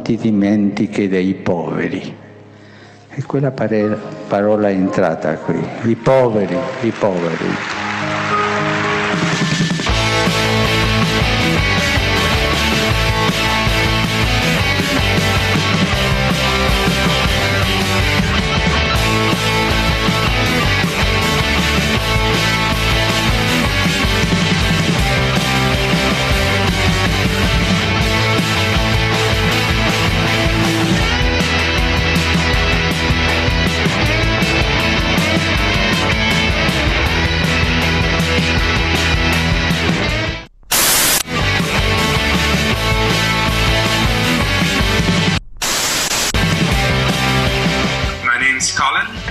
ti dimentichi dei poveri. E quella parola è entrata qui, i poveri, i poveri.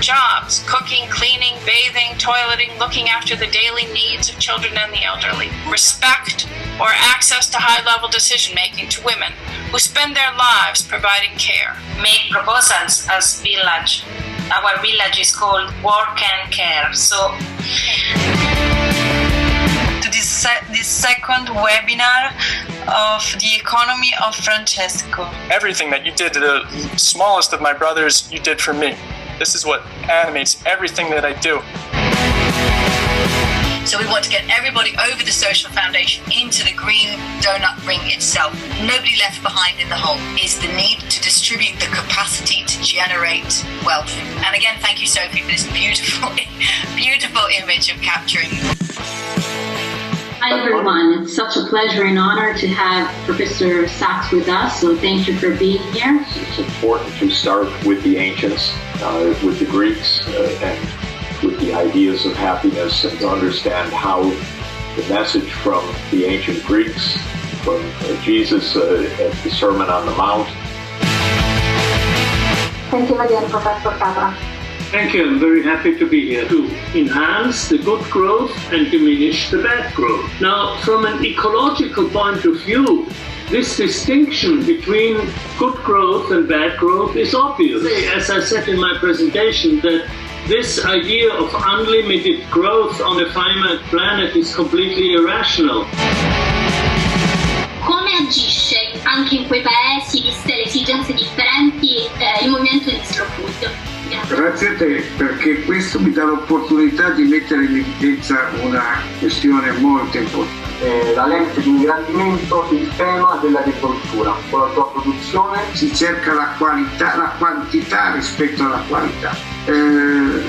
Jobs, cooking, cleaning, bathing, toileting, looking after the daily needs of children and the elderly. Respect or access to high-level decision-making to women who spend their lives providing care. Make proposals as village. Our village is called Work and Care. So, to this second webinar of the economy of Francesco. Everything that you did to the smallest of my brothers, you did for me. This is what animates everything that I do. So we want to get everybody over the social foundation into the green donut ring itself. Nobody left behind in the whole is the need to distribute the capacity to generate wealth. And again, thank you, Sophie, for this beautiful, beautiful image of capturing. Hi everyone, it's such a pleasure and honor to have Professor Sachs with us, so thank you for being here. It's important to start with the ancients, with the Greeks, and with the ideas of happiness, and to understand how the message from the ancient Greeks, from Jesus at the Sermon on the Mount. Thank you again, Professor Capra. Thank you. I'm very happy to be here to enhance the good growth and diminish the bad growth. Now, from an ecological point of view, this distinction between good growth and bad growth is obvious. As I said in my presentation, that this idea of unlimited growth on a finite planet is completely irrational. Come agisce anche in quei paesi, viste le esigenze differenti, il movimento di Slow Food? Grazie a te, perché questo mi dà l'opportunità di mettere in evidenza una questione molto importante. La lente di ingrandimento, il tema dell'agricoltura. Con la tua produzione si cerca la qualità, la quantità rispetto alla qualità.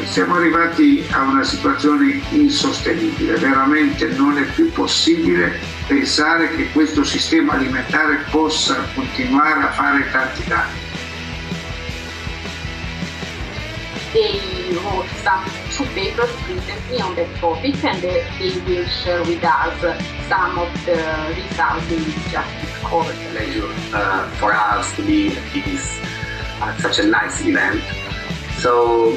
Siamo arrivati a una situazione insostenibile, veramente non è più possibile pensare che questo sistema alimentare possa continuare a fare tanti danni. They wrote some 2 papers recently on that topic, and they will share with us some of the results we just discovered. Pleasure for us to be at such a nice event. So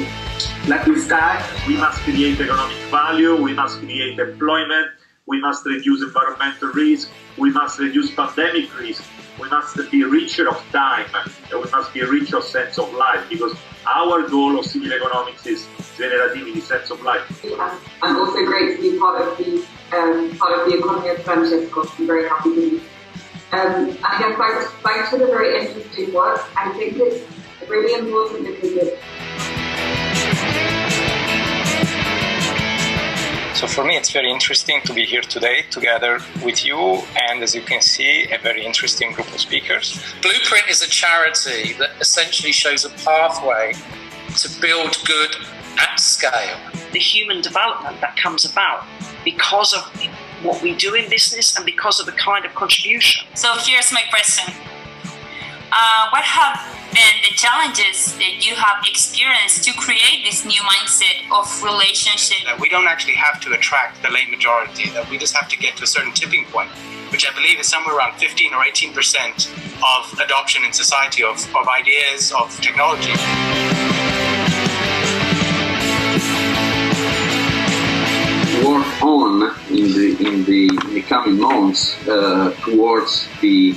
let me start. We must create economic value, we must create employment, we must reduce environmental risk, we must reduce pandemic risk, we must be richer of time, and we must be richer of sense of life, because our goal of civil economics is generativity, sense of life. I'm also great to be part of the economy of Francesco. I'm very happy to be. And again, thanks for the very interesting work. I think it's really important because So for me, it's very interesting to be here today together with you, and as you can see, a very interesting group of speakers. Blueprint is a charity that essentially shows a pathway to build good at scale. The human development that comes about because of what we do in business and because of the kind of contribution. So here's my question. What have been the challenges that you have experienced to create this new mindset of relationship? We don't actually have to attract the lay majority, that we just have to get to a certain tipping point, which I believe is somewhere around 15 or 18% of adoption in society of ideas, of technology. Work on in the coming months towards the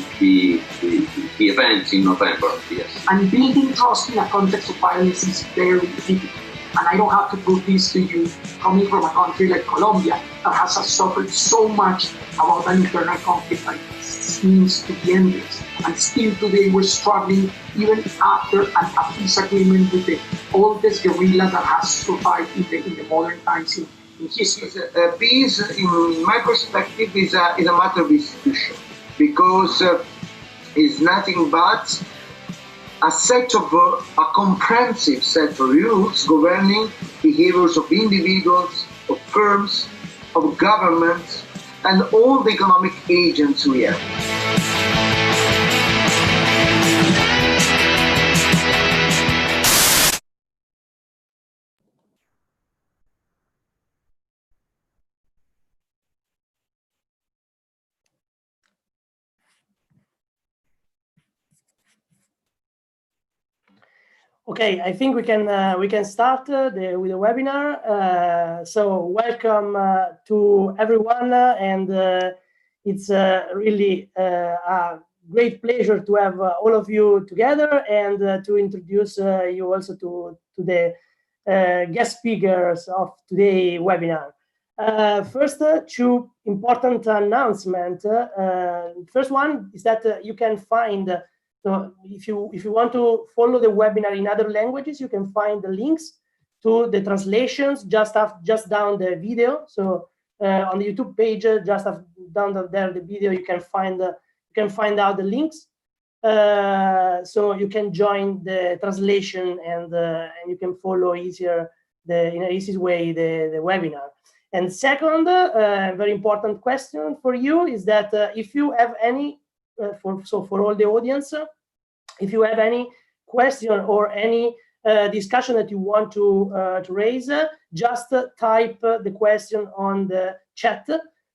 event in November. Yes. And building trust in a context of violence is very difficult. And I don't have to prove this to you, coming from a country like Colombia that has suffered so much about an internal conflict like this. peace means to the endless. And still today we're struggling even after a peace agreement with the oldest guerrilla that has survived in the modern times in history. Peace, in my perspective, is a matter of institution, because it's nothing but a comprehensive set of rules governing behaviors of individuals, of firms, of governments, and all the economic agents we have. Okay, I think we can start with the webinar. So welcome to everyone, and it's really a great pleasure to have all of you together, and to introduce you also to the guest speakers of today's webinar. First, two important announcements. First one is that you can find. So if you want to follow the webinar in other languages, you can find the links to the translations just down the video. So on the YouTube page, just down there the video, you can find out the links. So you can join the translation, and you can follow easier in an easy way the webinar. And second, very important question for you is that if you have any for all the audience, if you have any question or any discussion that you want to raise, just type the question on the chat,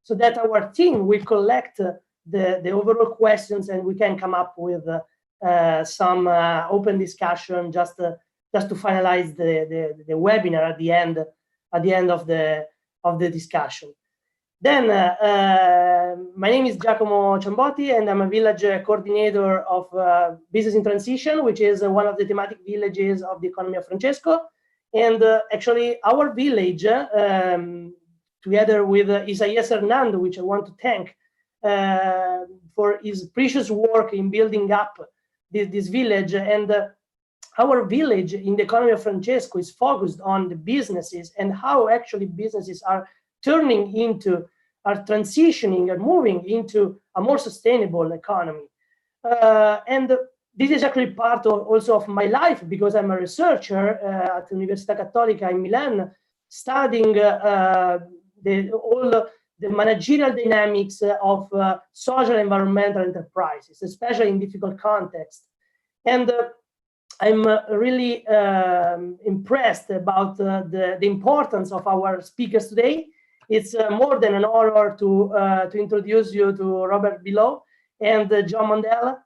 so that our team will collect the overall questions, and we can come up with some open discussion just to finalize the webinar at the end of the discussion. Then, my name is Giacomo Ciambotti, and I'm a village coordinator of Business in Transition, which is one of the thematic villages of the economy of Francesco. And actually, our village, together with Isaias Hernando, which I want to thank for his precious work in building up this village. And our village in the economy of Francesco is focused on the businesses and how actually businesses are transitioning and moving into a more sustainable economy. And this is actually part also of my life, because I'm a researcher at Università Cattolica in Milan, studying all the managerial dynamics of social and environmental enterprises, especially in difficult contexts. And I'm really impressed about the importance of our speakers today. It's more than an honor to introduce you to Robert Bilott and John Mundell.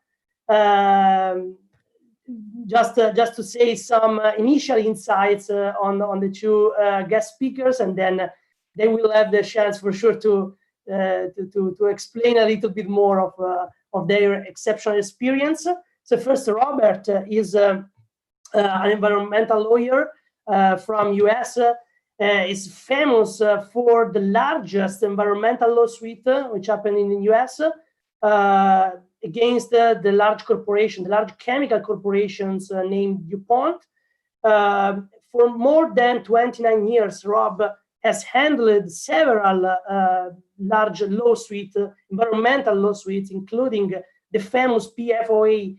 Just to say some initial insights on the two guest speakers, and then they will have the chance for sure to explain a little bit more of their exceptional experience. So first, Robert is an environmental lawyer from US. Is famous for the largest environmental lawsuit which happened in the US against the large chemical corporations named DuPont. For more than 29 years, Rob has handled several large environmental lawsuits, including the famous PFOA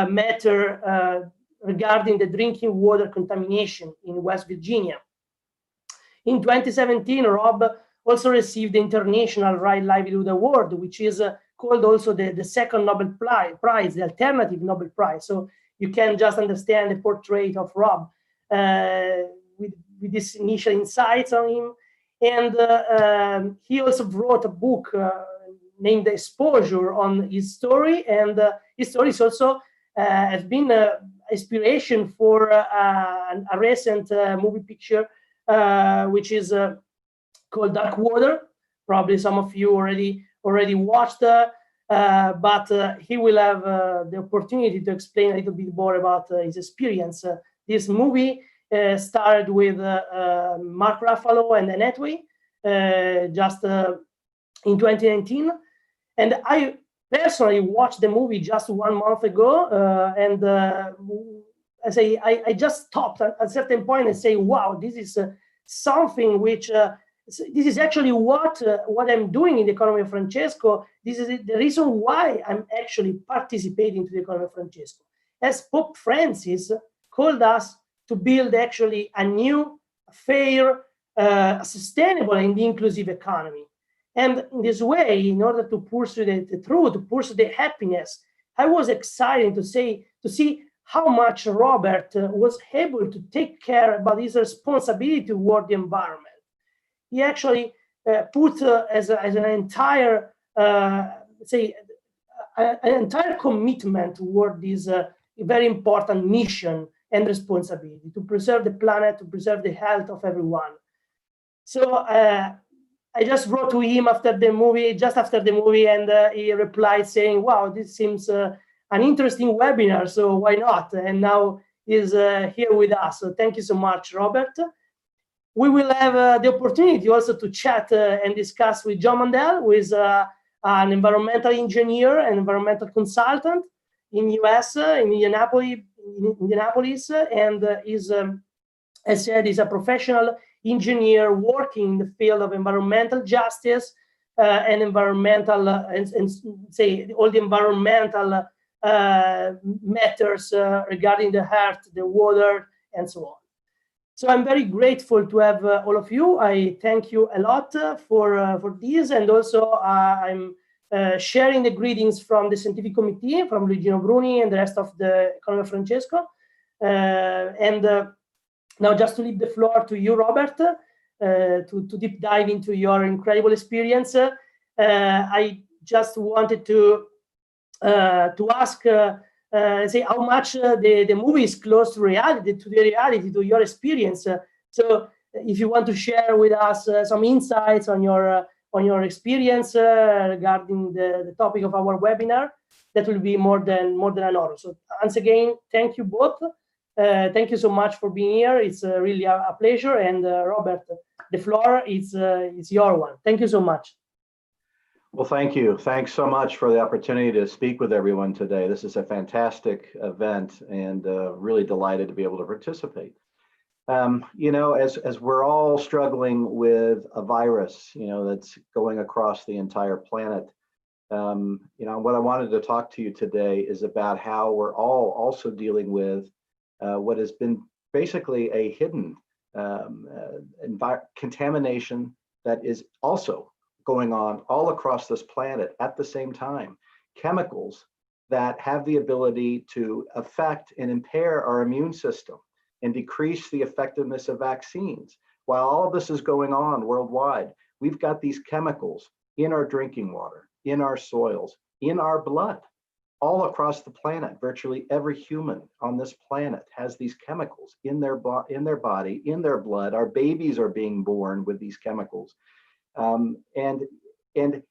matter regarding the drinking water contamination in West Virginia. In 2017, Rob also received the International Right Livelihood Award, which is called also the second Nobel Prize, the alternative Nobel Prize. So you can just understand the portrait of Rob with these initial insights on him. And he also wrote a book named Exposure on his story. And his story is also has been inspiration for a recent movie picture which is called Dark Water. Probably some of you already watched, but he will have the opportunity to explain a little bit more about his experience. This movie starred with Mark Ruffalo and Hathaway just in 2019, and I personally watched the movie just 1 month ago, and I just stopped at a certain point and say, wow, this is something which, this is actually what I'm doing in the economy of Francesco. This is the reason why I'm actually participating to the economy of Francesco. As Pope Francis called us to build actually a new, fair, sustainable and inclusive economy. And in this way, in order to pursue the truth, to pursue the happiness, I was excited to see how much Robert was able to take care about his responsibility toward the environment. He actually put as an entire, an entire commitment toward this very important mission and responsibility to preserve the planet, to preserve the health of everyone. So I just wrote to him after the movie, and he replied saying, wow, this seems an interesting webinar, so why not? And now he's here with us. So thank you so much, Robert. We will have the opportunity also to chat and discuss with John Mundell, who is an environmental engineer and environmental consultant in US, in Indianapolis, and is, as said, is a professional engineer working in the field of environmental justice and environmental, and say all the environmental matters regarding the earth, the water, and so on. So I'm very grateful to have all of you. I thank you a lot for this, and also I'm sharing the greetings from the scientific committee, from Luigino Bruni and the rest of the economy of Francesco. Now, just to leave the floor to you, Robert, to deep dive into your incredible experience. I just wanted to ask, say how much the movie is close to reality, to your experience. So, if you want to share with us some insights on your experience regarding the topic of our webinar, that will be more than an honor. So, once again, thank you both. Thank you so much for being here. It's really a pleasure. And Robert, the floor is your one. Thank you so much. Well, thank you. Thanks so much for the opportunity to speak with everyone today. This is a fantastic event, and really delighted to be able to participate. You know, as we're all struggling with a virus, you know, that's going across the entire planet, you know, what I wanted to talk to you today is about how we're all also dealing with what has been basically a hidden contamination that is also going on all across this planet at the same time. Chemicals that have the ability to affect and impair our immune system and decrease the effectiveness of vaccines. While all of this is going on worldwide, we've got these chemicals in our drinking water, in our soils, in our blood. All across the planet, virtually every human on this planet has these chemicals in their body, in their blood. Our babies are being born with these chemicals. And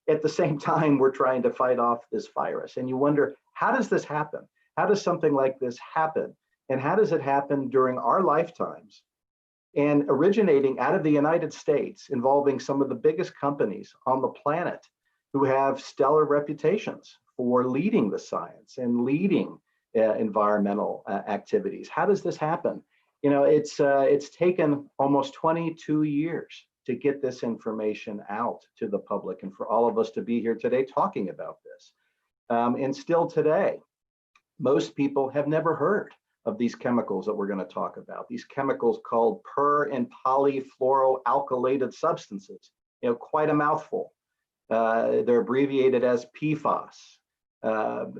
at the same time, we're trying to fight off this virus. And you wonder, how does this happen? How does something like this happen? And how does it happen during our lifetimes? And originating out of the United States, involving some of the biggest companies on the planet who have stellar reputations for leading the science and leading environmental activities. How does this happen? You know, it's taken almost 22 years to get this information out to the public and for all of us to be here today talking about this. And still today, most people have never heard of these chemicals that we're going to talk about. These chemicals called per and polyfluoroalkylated substances. You know, quite a mouthful. They're abbreviated as PFAS.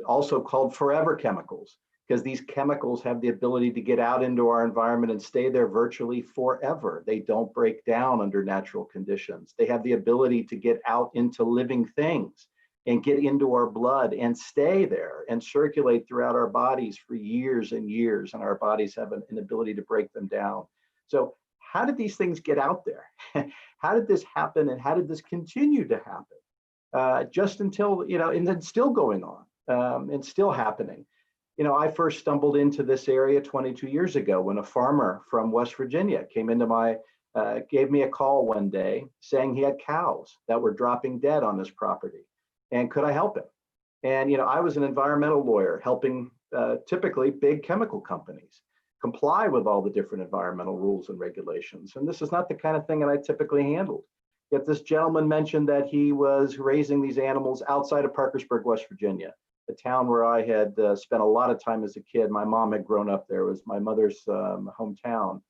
Also called forever chemicals, because these chemicals have the ability to get out into our environment and stay there virtually forever. They don't break down under natural conditions. They have the ability to get out into living things and get into our blood and stay there and circulate throughout our bodies for years and years, and our bodies have an ability to break them down. So how did these things get out there? How did this happen, and how did this continue to happen? Just until, you know, and then still going on and still happening. You know, I first stumbled into this area 22 years ago when a farmer from West Virginia came into gave me a call one day saying he had cows that were dropping dead on his property. And could I help him? And, I was an environmental lawyer helping typically big chemical companies comply with all the different environmental rules and regulations. And this is not the kind of thing that I typically handled. Yet this gentleman mentioned that he was raising these animals outside of Parkersburg, West Virginia, a town where I had spent a lot of time as a kid. My mom had grown up there. It was my mother's hometown.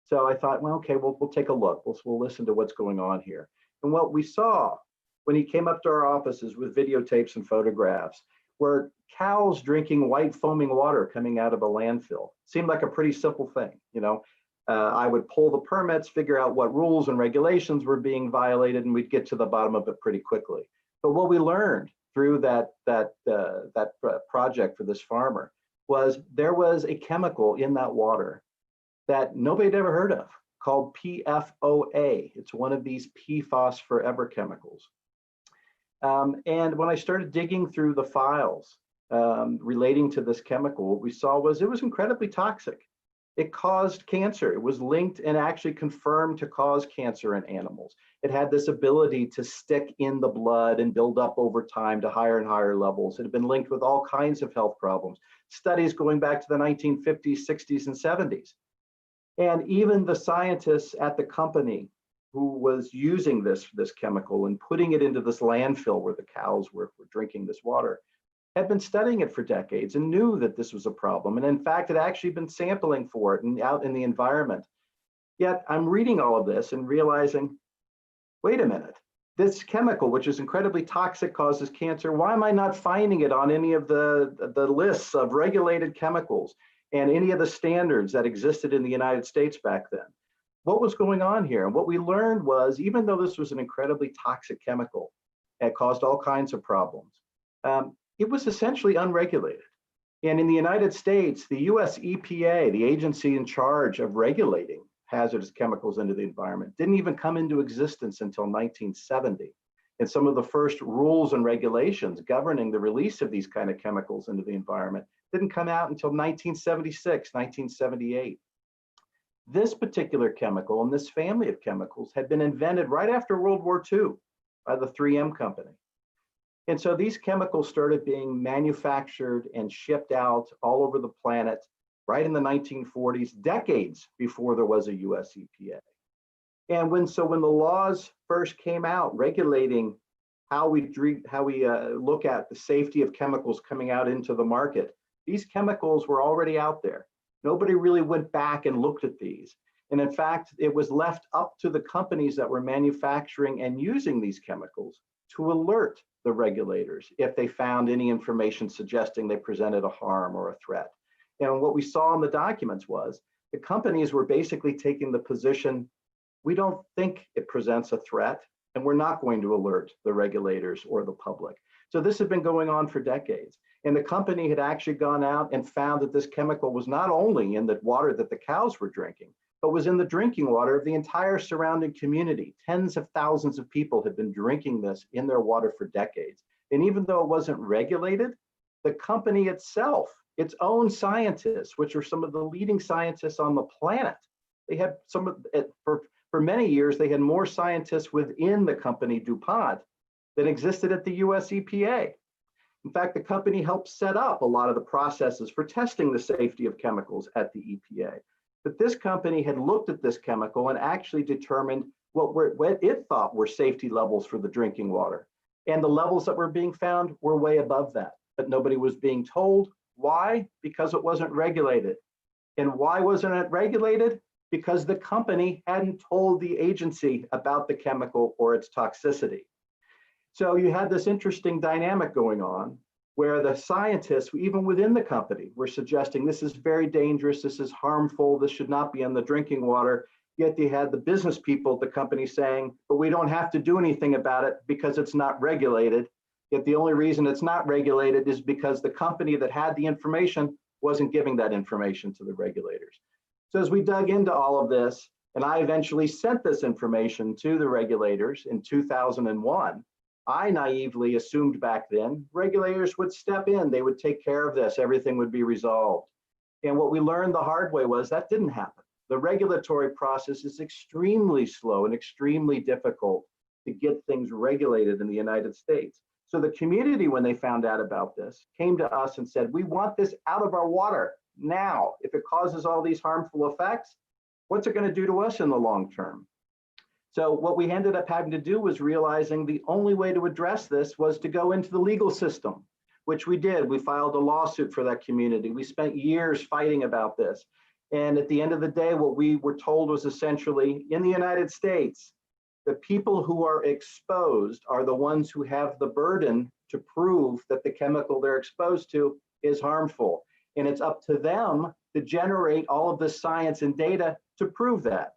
So I thought, well, okay, we'll take a look. We'll listen to what's going on here. And what we saw when he came up to our offices with videotapes and photographs were cows drinking white foaming water coming out of a landfill. Seemed like a pretty simple thing, I would pull the permits, figure out what rules and regulations were being violated, and we'd get to the bottom of it pretty quickly. But what we learned through that project for this farmer was there was a chemical in that water that nobody had ever heard of called PFOA. It's one of these PFAS forever chemicals. And when I started digging through the files relating to this chemical, what we saw was it was incredibly toxic. It caused cancer. It was linked and actually confirmed to cause cancer in animals. It had this ability to stick in the blood and build up over time to higher and higher levels. It had been linked with all kinds of health problems. Studies going back to the 1950s, 60s, and 70s. And even the scientists at the company who was using this chemical and putting it into this landfill where the cows were drinking this water had been studying it for decades and knew that this was a problem. And in fact, had actually been sampling for it and out in the environment. Yet I'm reading all of this and realizing, wait a minute, this chemical, which is incredibly toxic, causes cancer. Why am I not finding it on any of the lists of regulated chemicals and any of the standards that existed in the United States back then? What was going on here? And what we learned was, even though this was an incredibly toxic chemical, it caused all kinds of problems. It was essentially unregulated. And in the United States, the US EPA, the agency in charge of regulating hazardous chemicals into the environment, didn't even come into existence until 1970. And some of the first rules and regulations governing the release of these kind of chemicals into the environment didn't come out until 1976, 1978. This particular chemical and this family of chemicals had been invented right after World War II by the 3M company. And so these chemicals started being manufactured and shipped out all over the planet right in the 1940s, decades before there was a US EPA. And when the laws first came out regulating how we look at the safety of chemicals coming out into the market, these chemicals were already out there. Nobody really went back and looked at these. And in fact, it was left up to the companies that were manufacturing and using these chemicals to alert the regulators if they found any information suggesting they presented a harm or a threat. And what we saw in the documents was the companies were basically taking the position, we don't think it presents a threat, and we're not going to alert the regulators or the public. So this had been going on for decades. And the company had actually gone out and found that this chemical was not only in the water that the cows were drinking, but was in the drinking water of the entire surrounding community. Tens of thousands of people had been drinking this in their water for decades. And even though it wasn't regulated, the company itself, its own scientists, which are some of the leading scientists on the planet, they had for many years, they had more scientists within the company DuPont than existed at the US EPA. In fact, the company helped set up a lot of the processes for testing the safety of chemicals at the EPA. But this company had looked at this chemical and actually determined what it thought were safety levels for the drinking water. And the levels that were being found were way above that, but nobody was being told. Why? Because it wasn't regulated. And why wasn't it regulated? Because the company hadn't told the agency about the chemical or its toxicity. So you had this interesting dynamic going on where the scientists, even within the company, were suggesting this is very dangerous, this is harmful, this should not be in the drinking water. Yet they had the business people at the company saying, but we don't have to do anything about it because it's not regulated. Yet the only reason it's not regulated is because the company that had the information wasn't giving that information to the regulators. So as we dug into all of this, and I eventually sent this information to the regulators in 2001, I naively assumed back then regulators would step in, they would take care of this, everything would be resolved. And what we learned the hard way was that didn't happen. The regulatory process is extremely slow and extremely difficult to get things regulated in the United States. So the community, when they found out about this, came to us and said, we want this out of our water now. If it causes all these harmful effects, what's it going to do to us in the long term? So what we ended up having to do was realizing the only way to address this was to go into the legal system, which we did. We filed a lawsuit for that community. We spent years fighting about this. And at the end of the day, what we were told was essentially, in the United States, the people who are exposed are the ones who have the burden to prove that the chemical they're exposed to is harmful. And it's up to them to generate all of the science and data to prove that.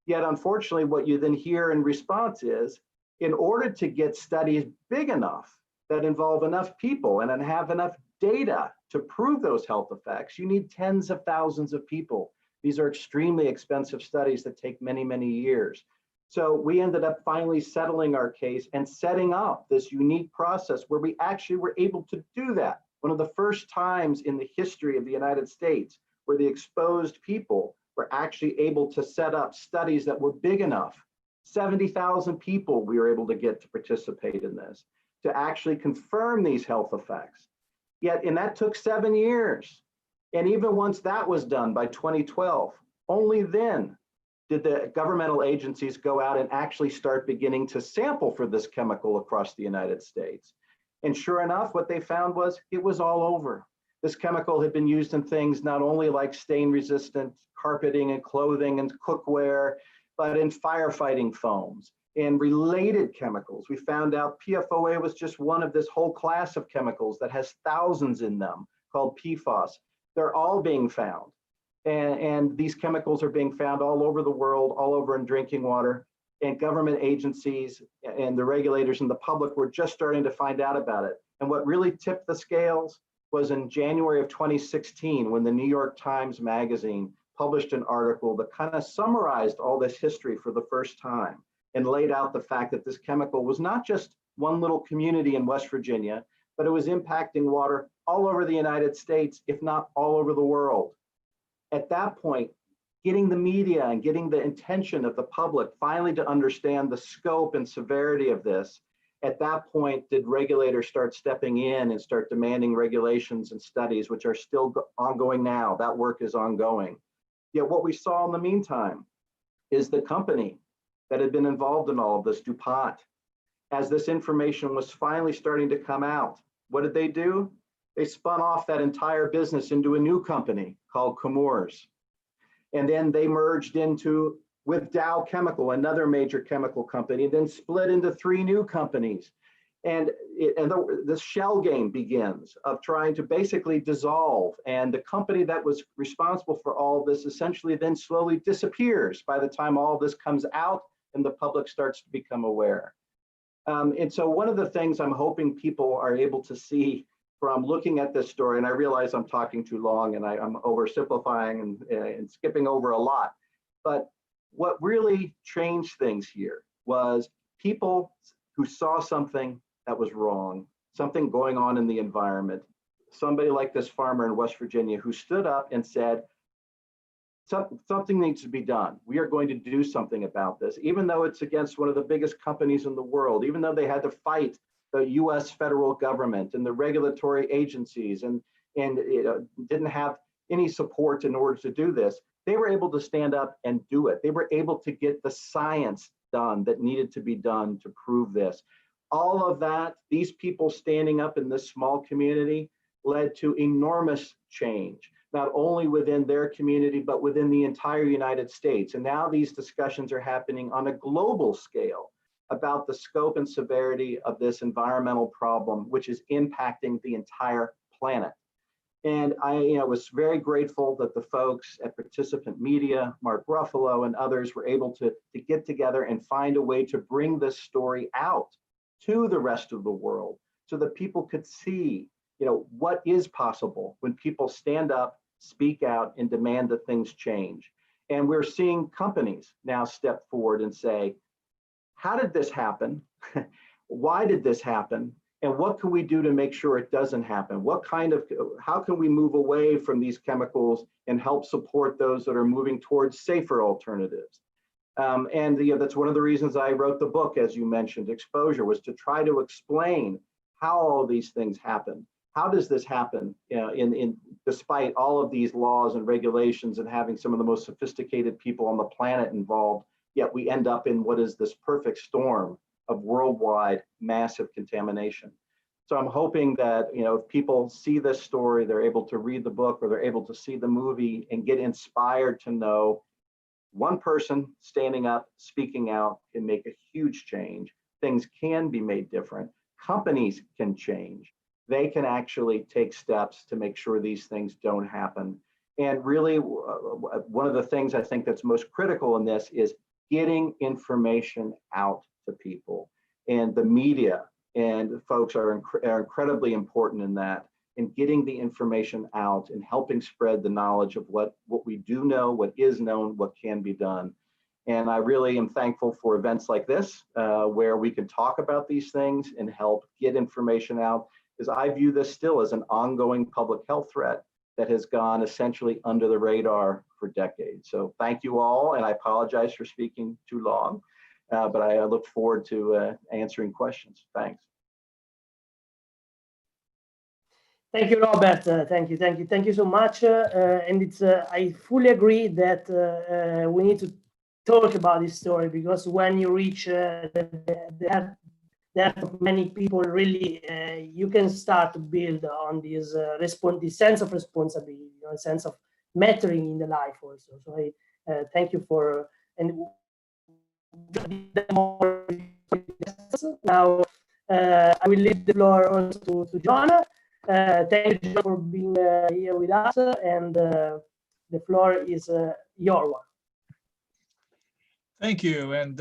Yet, unfortunately, what you then hear in response is, in order to get studies big enough that involve enough people and then have enough data to prove those health effects, you need tens of thousands of people. These are extremely expensive studies that take many, many years. So we ended up finally settling our case and setting up this unique process where we actually were able to do that. One of the first times in the history of the United States where the exposed people were actually able to set up studies that were big enough. 70,000 people we were able to get to participate in this, to actually confirm these health effects. And that took 7 years. And even once that was done by 2012, only then did the governmental agencies go out and actually start beginning to sample for this chemical across the United States. And sure enough, what they found was it was all over. This chemical had been used in things not only like stain-resistant carpeting and clothing and cookware, but in firefighting foams and related chemicals. We found out PFOA was just one of this whole class of chemicals that has thousands in them called PFAS. They're all being found. And these chemicals are being found all over the world, all over in drinking water. And government agencies and the regulators and the public were just starting to find out about it. And what really tipped the scales was in January of 2016, when the New York Times Magazine published an article that kind of summarized all this history for the first time and laid out the fact that this chemical was not just one little community in West Virginia, but it was impacting water all over the United States, if not all over the world. At that point, getting the media and getting the attention of the public finally to understand the scope and severity of this, at that point, did regulators start stepping in and start demanding regulations and studies, which are still ongoing now. That work is ongoing. Yet what we saw in the meantime is the company that had been involved in all of this, DuPont, as this information was finally starting to come out, what did they do? They spun off that entire business into a new company called Chemours. And then they merged with Dow Chemical, another major chemical company, and then split into 3 new companies. And the shell game begins of trying to basically dissolve. And the company that was responsible for all of this essentially then slowly disappears by the time all of this comes out and the public starts to become aware. And so one of the things I'm hoping people are able to see from looking at this story, and I realize I'm talking too long and I'm oversimplifying and skipping over a lot, but what really changed things here was people who saw something that was wrong, something going on in the environment, somebody like this farmer in West Virginia who stood up and said, something needs to be done. We are going to do something about this, even though it's against one of the biggest companies in the world, even though they had to fight the US federal government and the regulatory agencies and didn't have any support in order to do this. They were able to stand up and do it. They were able to get the science done that needed to be done to prove this. All of that, these people standing up in this small community led to enormous change, not only within their community, but within the entire United States. And now these discussions are happening on a global scale about the scope and severity of this environmental problem, which is impacting the entire planet. And I was very grateful that the folks at Participant Media, Mark Ruffalo and others were able to get together and find a way to bring this story out to the rest of the world so that people could see what is possible when people stand up, speak out, and demand that things change. And we're seeing companies now step forward and say, how did this happen? Why did this happen? And what can we do to make sure it doesn't happen? How can we move away from these chemicals and help support those that are moving towards safer alternatives? And that's one of the reasons I wrote the book, as you mentioned, Exposure, was to try to explain how all these things happen. How does this happen, you know, despite all of these laws and regulations and having some of the most sophisticated people on the planet involved, yet we end up in what is this perfect storm of worldwide massive contamination. So I'm hoping that, you know, if people see this story, they're able to read the book or they're able to see the movie and get inspired to know one person standing up, speaking out can make a huge change. Things can be made different. Companies can change. They can actually take steps to make sure these things don't happen. And really, one of the things I think that's most critical in this is getting information out to people. And the media and folks are incredibly important in that, in getting the information out and helping spread the knowledge of what we do know, what is known, what can be done. And I really am thankful for events like this, where we can talk about these things and help get information out, because I view this still as an ongoing public health threat that has gone essentially under the radar for decades. So thank you all, and I apologize for speaking too long, but I look forward to answering questions. Thanks. Thank you, Robert. Thank you so much. And it's I fully agree that we need to talk about this story, because when you reach that of many people, really you can start to build on this this sense of responsibility, you know, a sense of mattering in the life also. So I thank you for, and now I will leave the floor also to Joanna. Thank you for being here with us, and the floor is your one. Thank you, and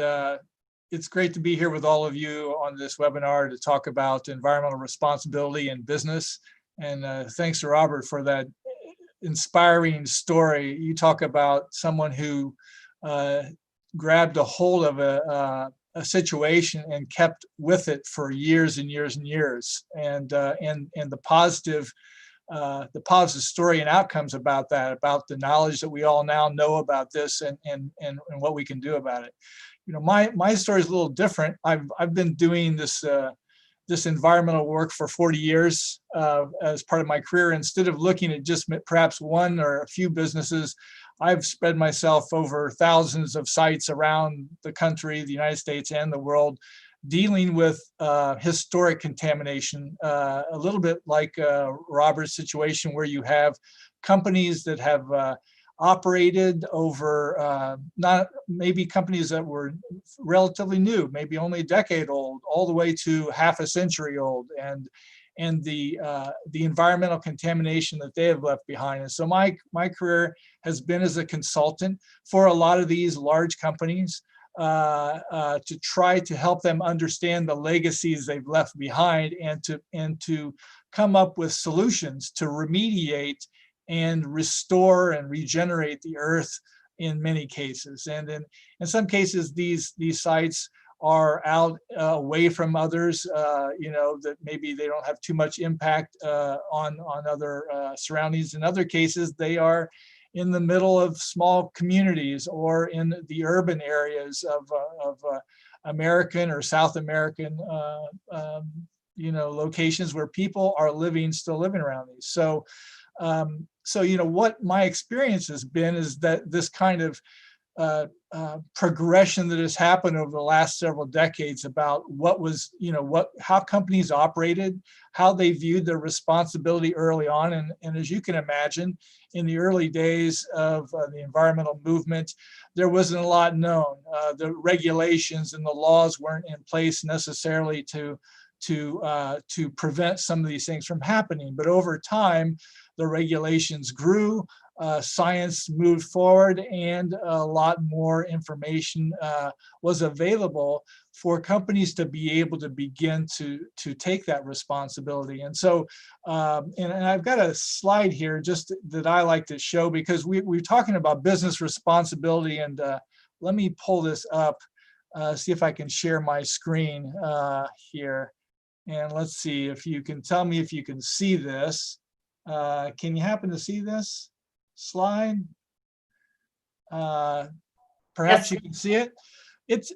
it's great to be here with all of you on this webinar to talk about environmental responsibility in business. And thanks to Robert for that inspiring story. You talk about someone who grabbed a hold of a situation and kept with it for years and years and years, and the positive story and outcomes about that, about the knowledge that we all now know about this, and what we can do about it. You know, my story is a little different. I've been doing this environmental work for 40 years as part of my career. Instead of looking at just perhaps one or a few businesses, I've spread myself over thousands of sites around the country, the United States and the world, dealing with historic contamination, a little bit like Robert's situation, where you have companies that have operated over, not maybe companies that were relatively new, maybe only a decade old, all the way to half a century old, and the environmental contamination that they have left behind. And so my career has been as a consultant for a lot of these large companies, to try to help them understand the legacies they've left behind, and to come up with solutions to remediate and restore and regenerate the earth in many cases. And in some cases, these sites are out away from others, you know, that maybe they don't have too much impact on other surroundings. In other cases, they are in the middle of small communities or in the urban areas of American or South American you know, locations where people are still living around these. So you know, what my experience has been is that this kind of progression that has happened over the last several decades about what was, you know, how companies operated, how they viewed their responsibility early on. And as you can imagine, in the early days of the environmental movement, there wasn't a lot known. The regulations and the laws weren't in place necessarily to prevent some of these things from happening. But over time, the regulations grew, science moved forward, and a lot more information was available for companies to be able to begin to take that responsibility. And so, and I've got a slide here just that I like to show, because we're talking about business responsibility. And let me pull this up, see if I can share my screen here. And let's see if you can tell me if you can see this. Can you happen to see this slide? Perhaps you can see it. it's,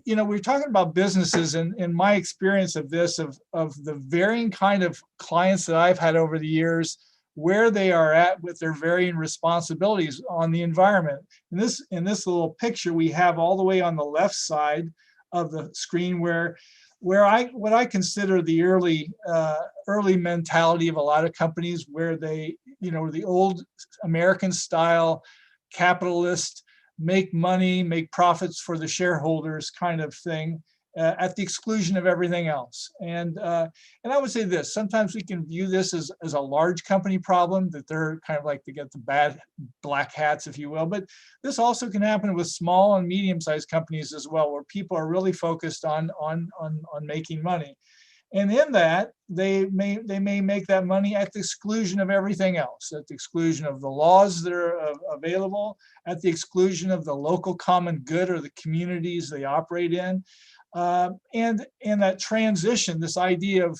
we're talking about businesses, and in my experience of this, of the varying kind of clients that I've had over the years, where they are at with their varying responsibilities on the environment. In this little picture, we have all the way on the left side of the screen what I consider the early mentality of a lot of companies, where they, the old American style capitalist, make money, make profits for the shareholders kind of thing, at the exclusion of everything else. And I would say this: sometimes we can view this as a large company problem, that they're kind of like, they get the bad black hats, if you will. But this also can happen with small and medium-sized companies as well, where people are really focused on making money. And in that, they may make that money at the exclusion of everything else, at the exclusion of the laws that are available, at the exclusion of the local common good or the communities they operate in. And that transition, this idea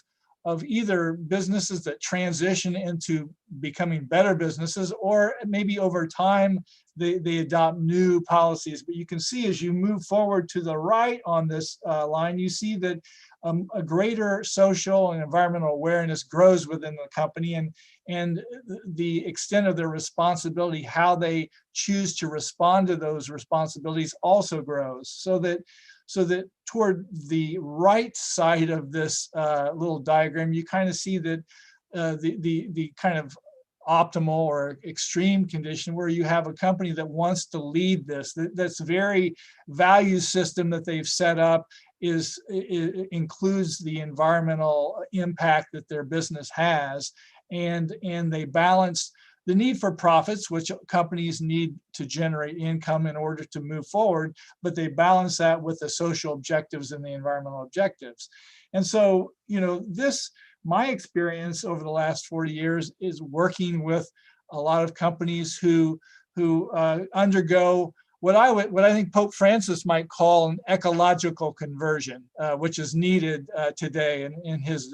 of either businesses that transition into becoming better businesses, or maybe over time they adopt new policies. But you can see, as you move forward to the right on this line, you see that a greater social and environmental awareness grows within the company, and the extent of their responsibility, how they choose to respond to those responsibilities, also grows. So that toward the right side of this little diagram, you kind of see that the kind of optimal or extreme condition, where you have a company that wants to lead this, that's very value system that they've set up includes the environmental impact that their business has, and they balance the need for profits, which companies need to generate income in order to move forward, but they balance that with the social objectives and the environmental objectives. And so, my experience over the last 40 years is working with a lot of companies who undergo what I think Pope Francis might call an ecological conversion, which is needed today. And in his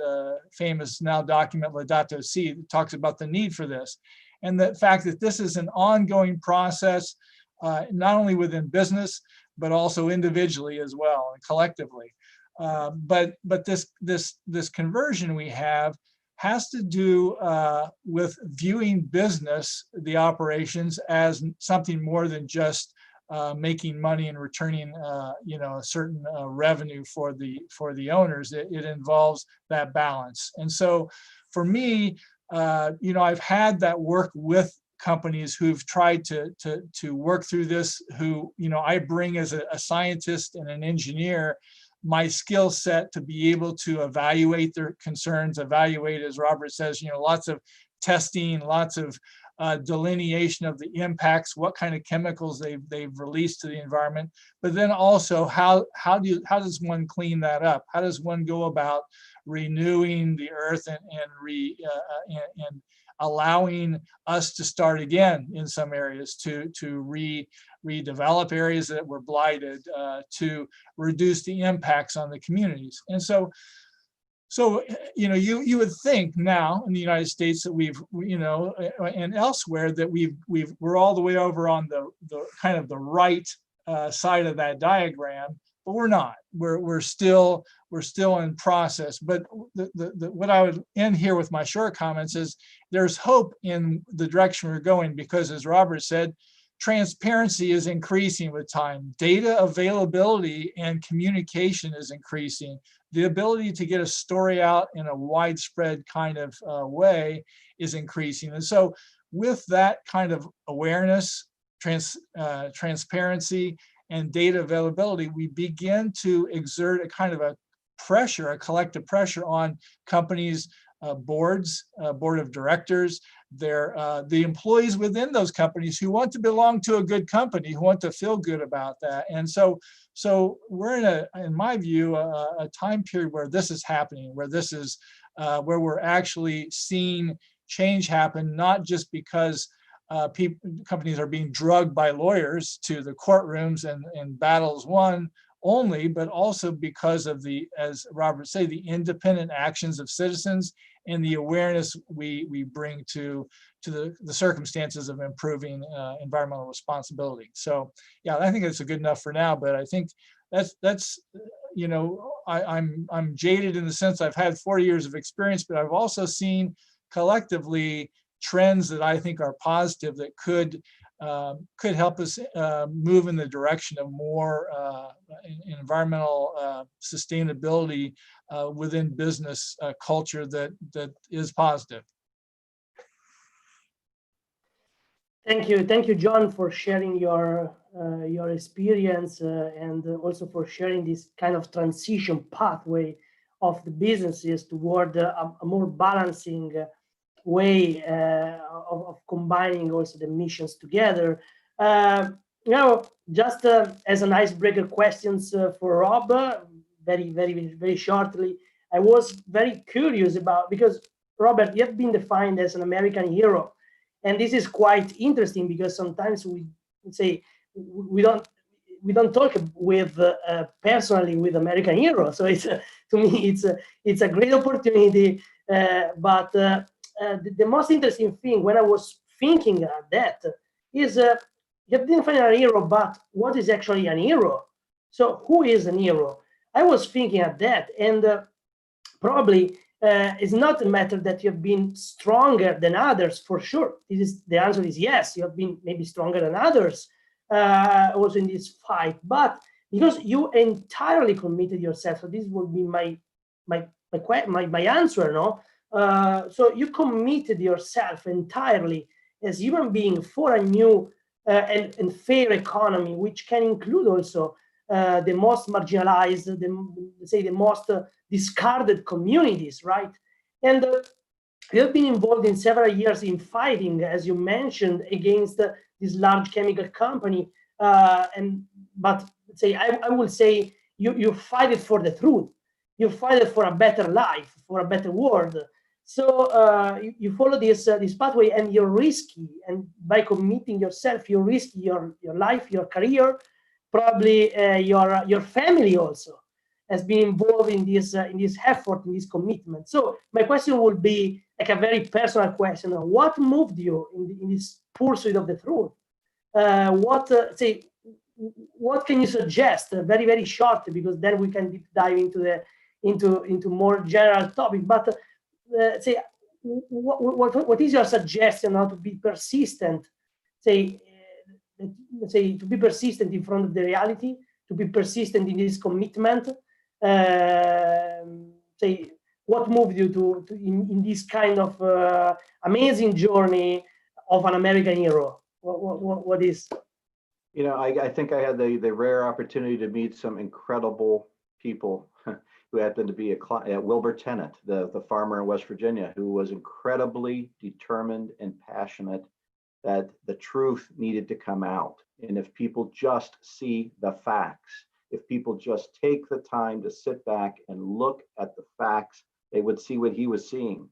famous now document, Laudato Si, talks about the need for this. And the fact that this is an ongoing process, not only within business, but also individually as well, and collectively. But this conversion we have has to do with viewing business, the operations, as something more than just making money and returning a certain revenue for the owners. It involves that balance. And so for me, I've had that work with companies who've tried to work through this, who, I bring as a scientist and an engineer my skill set to be able to evaluate their concerns, as Robert says, lots of testing, lots of delineation of the impacts, what kind of chemicals they've released to the environment, but then also how does one clean that up? How does one go about renewing the earth and allowing us to start again in some areas, to redevelop areas that were blighted, to reduce the impacts on the communities. And so you would think now in the United States that we've and elsewhere that we're all the way over on the kind of the right side of that diagram, but we're not. We're still in process. But what I would end here with my short comments is there's hope in the direction we're going, because, as Robert said, transparency is increasing with time. Data availability and communication is increasing. The ability to get a story out in a widespread kind of way is increasing. And so with that kind of awareness, transparency, and data availability, we begin to exert a kind of a collective pressure on companies, boards, board of directors, the employees within those companies who want to belong to a good company, who want to feel good about that. And so we're in my view, a time period where this is happening, where this is where we're actually seeing change happen, not just because companies are being drugged by lawyers to the courtrooms and battles won only, but also because of as Robert said, the independent actions of citizens and the awareness we bring to the circumstances of improving environmental responsibility. So yeah, I think it's good enough for now, but I think that's you know, I'm jaded in the sense I've had 40 years of experience, but I've also seen collectively trends that I think are positive that could help us move in the direction of more environmental sustainability within business culture that is positive. Thank you, John, for sharing your experience and also for sharing this kind of transition pathway of the businesses toward a more balancing way of combining also the missions together. Now, just as an icebreaker questions for Rob, very shortly, I was very curious about, because Robert, you have been defined as an American hero. And this is quite interesting because sometimes we say we don't talk with personally with American heroes. So it's to me it's a great opportunity. But the most interesting thing when I was thinking of that is you didn't find a hero, but what is actually an hero? So who is an hero? I was thinking of that, and probably. It's not a matter that you have been stronger than others, for sure. The answer is yes, you have been maybe stronger than others also in this fight, but because you entirely committed yourself, so this would be my answer, no? So you committed yourself entirely as human being for a new and fair economy, which can include also the most marginalized, the most discarded communities, right? And we have been involved in several years in fighting, as you mentioned, against this large chemical company. But say I will say you fight it for the truth. You fight it for a better life, for a better world. So you follow this pathway, and you're risky. And by committing yourself, you risk your life, your career, probably your family also has been involved in this effort, in this commitment. So my question would be like a very personal question: what moved you in this pursuit of the truth? What can you suggest? Very short, because then we can deep dive into more general topic. But say what is your suggestion how to be persistent? Say to be persistent in front of the reality, to be persistent in this commitment. Say what moved you to in this kind of amazing journey of an American hero? What is? You know, I think I had the rare opportunity to meet some incredible people who happened to be Wilbur Tennant, the farmer in West Virginia, who was incredibly determined and passionate that the truth needed to come out. And if people just see the facts, if people just take the time to sit back and look at the facts, they would see what he was seeing.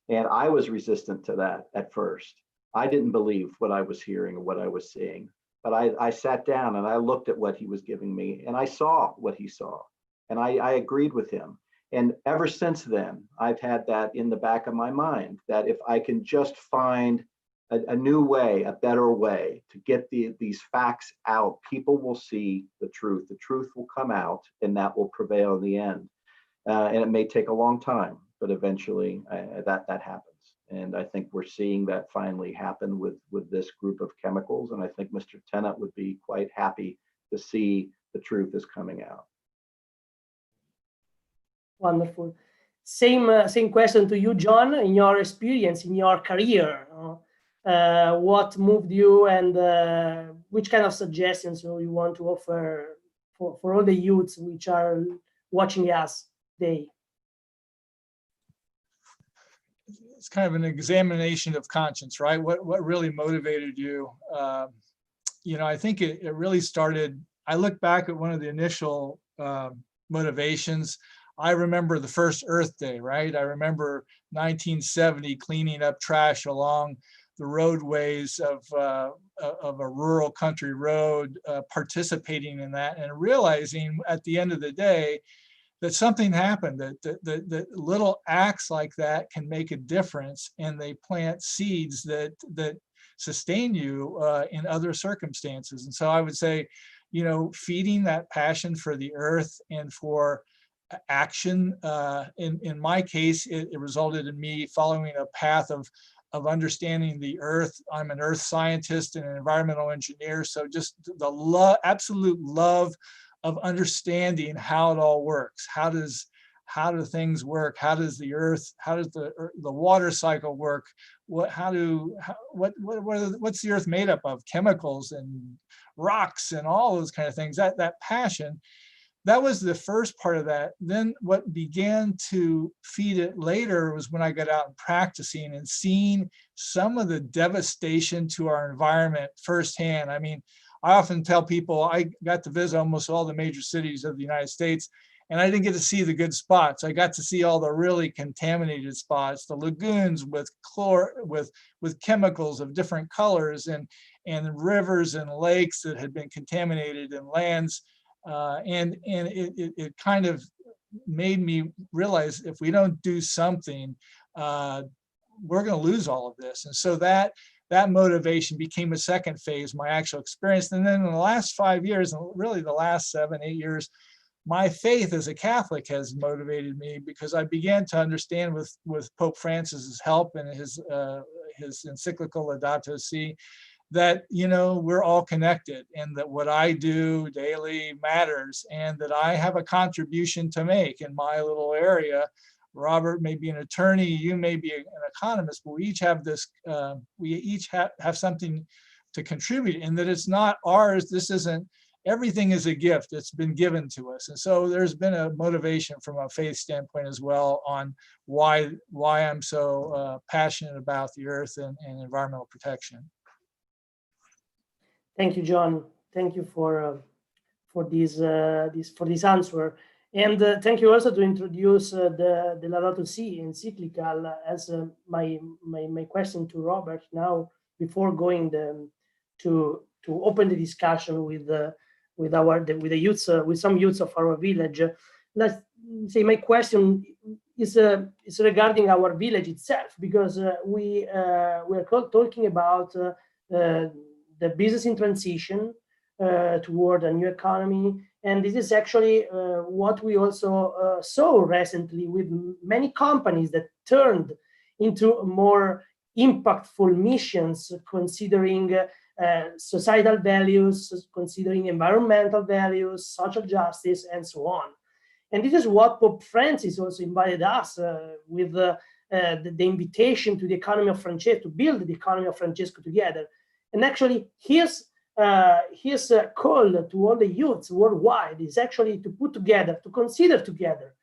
And I was resistant to that at first. I didn't believe what I was hearing or what I was seeing. But I sat down and I looked at what he was giving me, and I saw what he saw. And I agreed with him. And ever since then, I've had that in the back of my mind, that if I can just find a new way, a better way to get these facts out, people will see the truth. The truth will come out, and that will prevail in the end. And it may take a long time, but eventually that happens. And I think we're seeing that finally happen with this group of chemicals. And I think Mr. Tennant would be quite happy to see the truth is coming out. Wonderful. Same question to you, John. In your experience, in your career, what moved you, and which kind of suggestions you want to offer for all the youths which are watching us today? It's kind of an examination of conscience, right? What really motivated you? You know, I think it really started. I look back at one of the initial motivations. I remember the first Earth Day, right? I remember 1970 cleaning up trash along the roadways of a rural country road, participating in that, and realizing at the end of the day that something happened, that little acts like that can make a difference, and they plant seeds that sustain you in other circumstances. And so I would say, feeding that passion for the earth and for action. In my case, it resulted in me following a path of understanding the earth. I'm an earth scientist and an environmental engineer. So just the absolute love of understanding how it all works. How do things work? How does the earth, how does the water cycle work? What's the earth made up of? Chemicals and rocks and all those kind of things. That passion, that was the first part of that. Then what began to feed it later was when I got out and practicing and seeing some of the devastation to our environment firsthand. I mean, I often tell people I got to visit almost all the major cities of the United States, and I didn't get to see the good spots. I got to see all the really contaminated spots, the lagoons with chemicals of different colors, and rivers and lakes that had been contaminated, and lands. And it kind of made me realize if we don't do something, we're going to lose all of this. And so that motivation became a second phase, my actual experience. And then in the last 5 years, and really the last 7, 8 years, my faith as a Catholic has motivated me, because I began to understand with Pope Francis's help and his encyclical Laudato Si, that we're all connected, and that what I do daily matters, and that I have a contribution to make in my little area. Robert may be an attorney, you may be an economist, but we each have this. We each have something to contribute, and that it's not ours. This isn't. Everything is a gift. It's been given to us, and so there's been a motivation from a faith standpoint as well on why I'm so passionate about the earth and environmental protection. Thank you, John. Thank you for this answer, and thank you also to introduce the Laudato Si encyclical as my question to Robert now, before going to open the discussion with the youths, with some youths of our village. Let's say my question is regarding our village itself, because we are talking about the business in transition toward a new economy. And this is actually what we also saw recently with many companies that turned into more impactful missions, considering societal values, considering environmental values, social justice, and so on. And this is what Pope Francis also invited us with the invitation to the economy of Francesco, to build the economy of Francesco together. And actually, his call to all the youths worldwide is actually to put together, to consider together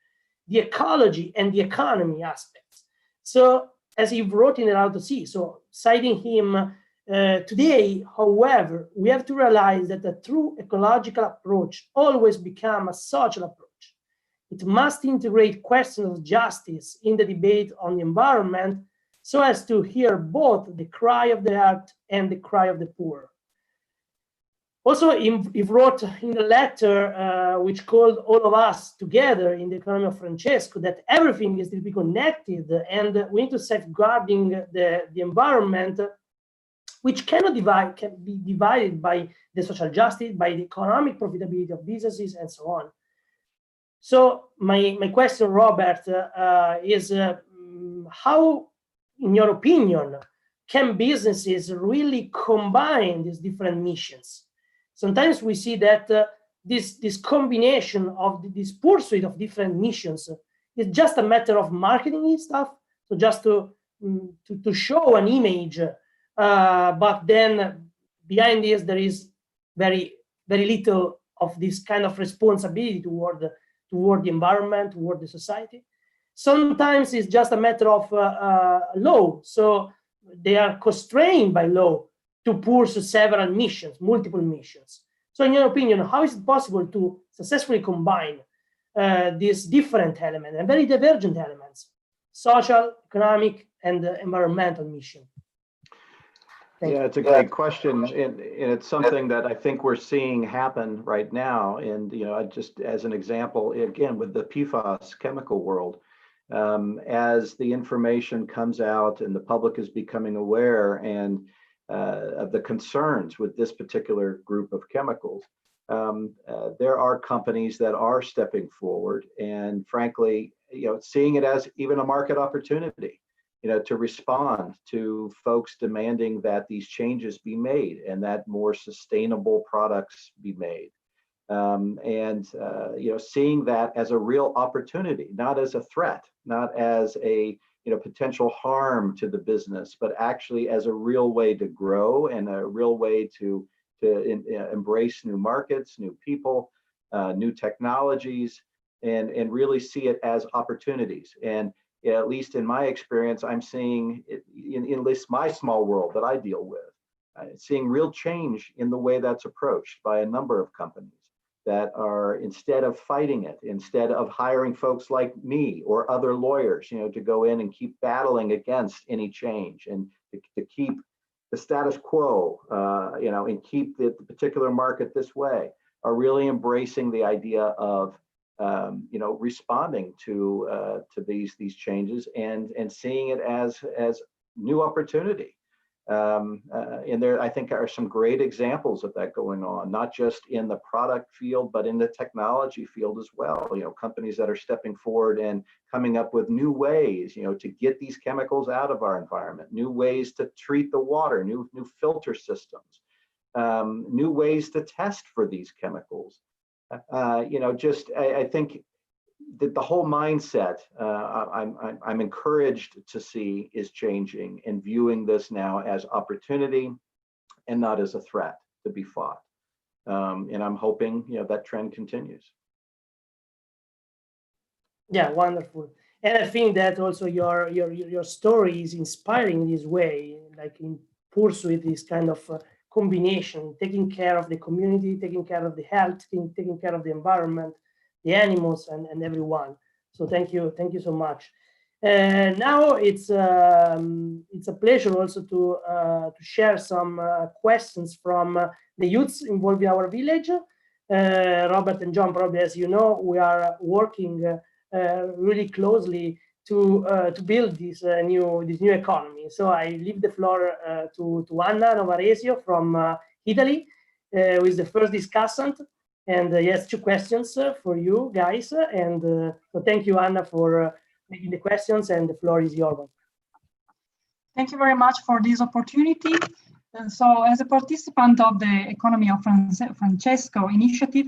the ecology and the economy aspects. So, as he wrote in Laudato Si, so citing him, today, however, we have to realize that a true ecological approach always becomes a social approach. It must integrate questions of justice in the debate on the environment, so as to hear both the cry of the earth and the cry of the poor. Also, he wrote in a letter which called all of us together in the economy of Francesco that everything is to be connected, and we need to safeguarding the environment, which can be divided by the social justice, by the economic profitability of businesses, and so on. So my question, Robert, is how, in your opinion, can businesses really combine these different missions? Sometimes we see that this combination of this pursuit of different missions is just a matter of marketing stuff, so just to show an image, but then behind this there is very, very little of this kind of responsibility toward the environment, toward the society. Sometimes it's just a matter of law, so they are constrained by law to pursue several missions, multiple missions. So in your opinion, how is it possible to successfully combine these different elements and very divergent elements, social, economic, and environmental mission? Yeah, it's a great question, and it's something that I think we're seeing happen right now. And just as an example, again, with the PFAS chemical world, as the information comes out and the public is becoming aware and of the concerns with this particular group of chemicals, there are companies that are stepping forward and frankly, seeing it as even a market opportunity, to respond to folks demanding that these changes be made and that more sustainable products be made. Seeing that as a real opportunity, not as a threat, not as a potential harm to the business, but actually as a real way to grow and a real way to embrace new markets, new people, new technologies, and really see it as opportunities. And at least in my experience, I'm seeing it, in at least my small world that I deal with, seeing real change in the way that's approached by a number of companies that are, instead of fighting it, instead of hiring folks like me or other lawyers, to go in and keep battling against any change and to keep the status quo, and keep the particular market this way, are really embracing the idea of, responding to these changes and seeing it as new opportunity. And there, I think, are some great examples of that going on, not just in the product field, but in the technology field as well. Companies that are stepping forward and coming up with new ways, to get these chemicals out of our environment, new ways to treat the water, new filter systems, new ways to test for these chemicals. I think that the whole mindset I'm encouraged to see is changing and viewing this now as opportunity and not as a threat to be fought. And I'm hoping that trend continues. Yeah, wonderful. And I think that also your story is inspiring in this way, like in pursuit this kind of combination, taking care of the community, taking care of the health, taking care of the environment, the animals, and everyone. So thank you so much. Now it's a pleasure also to share some questions from the youths involved in our village. Robert and John, probably as you know, we are working really closely to build this new economy. So I leave the floor to Anna Novaresio from Italy, who is the first discussant. And yes, 2 questions for you guys. And so thank you, Anna, for making the questions, and the floor is yours. Thank you very much for this opportunity. And so as a participant of the Economy of Francesco initiative,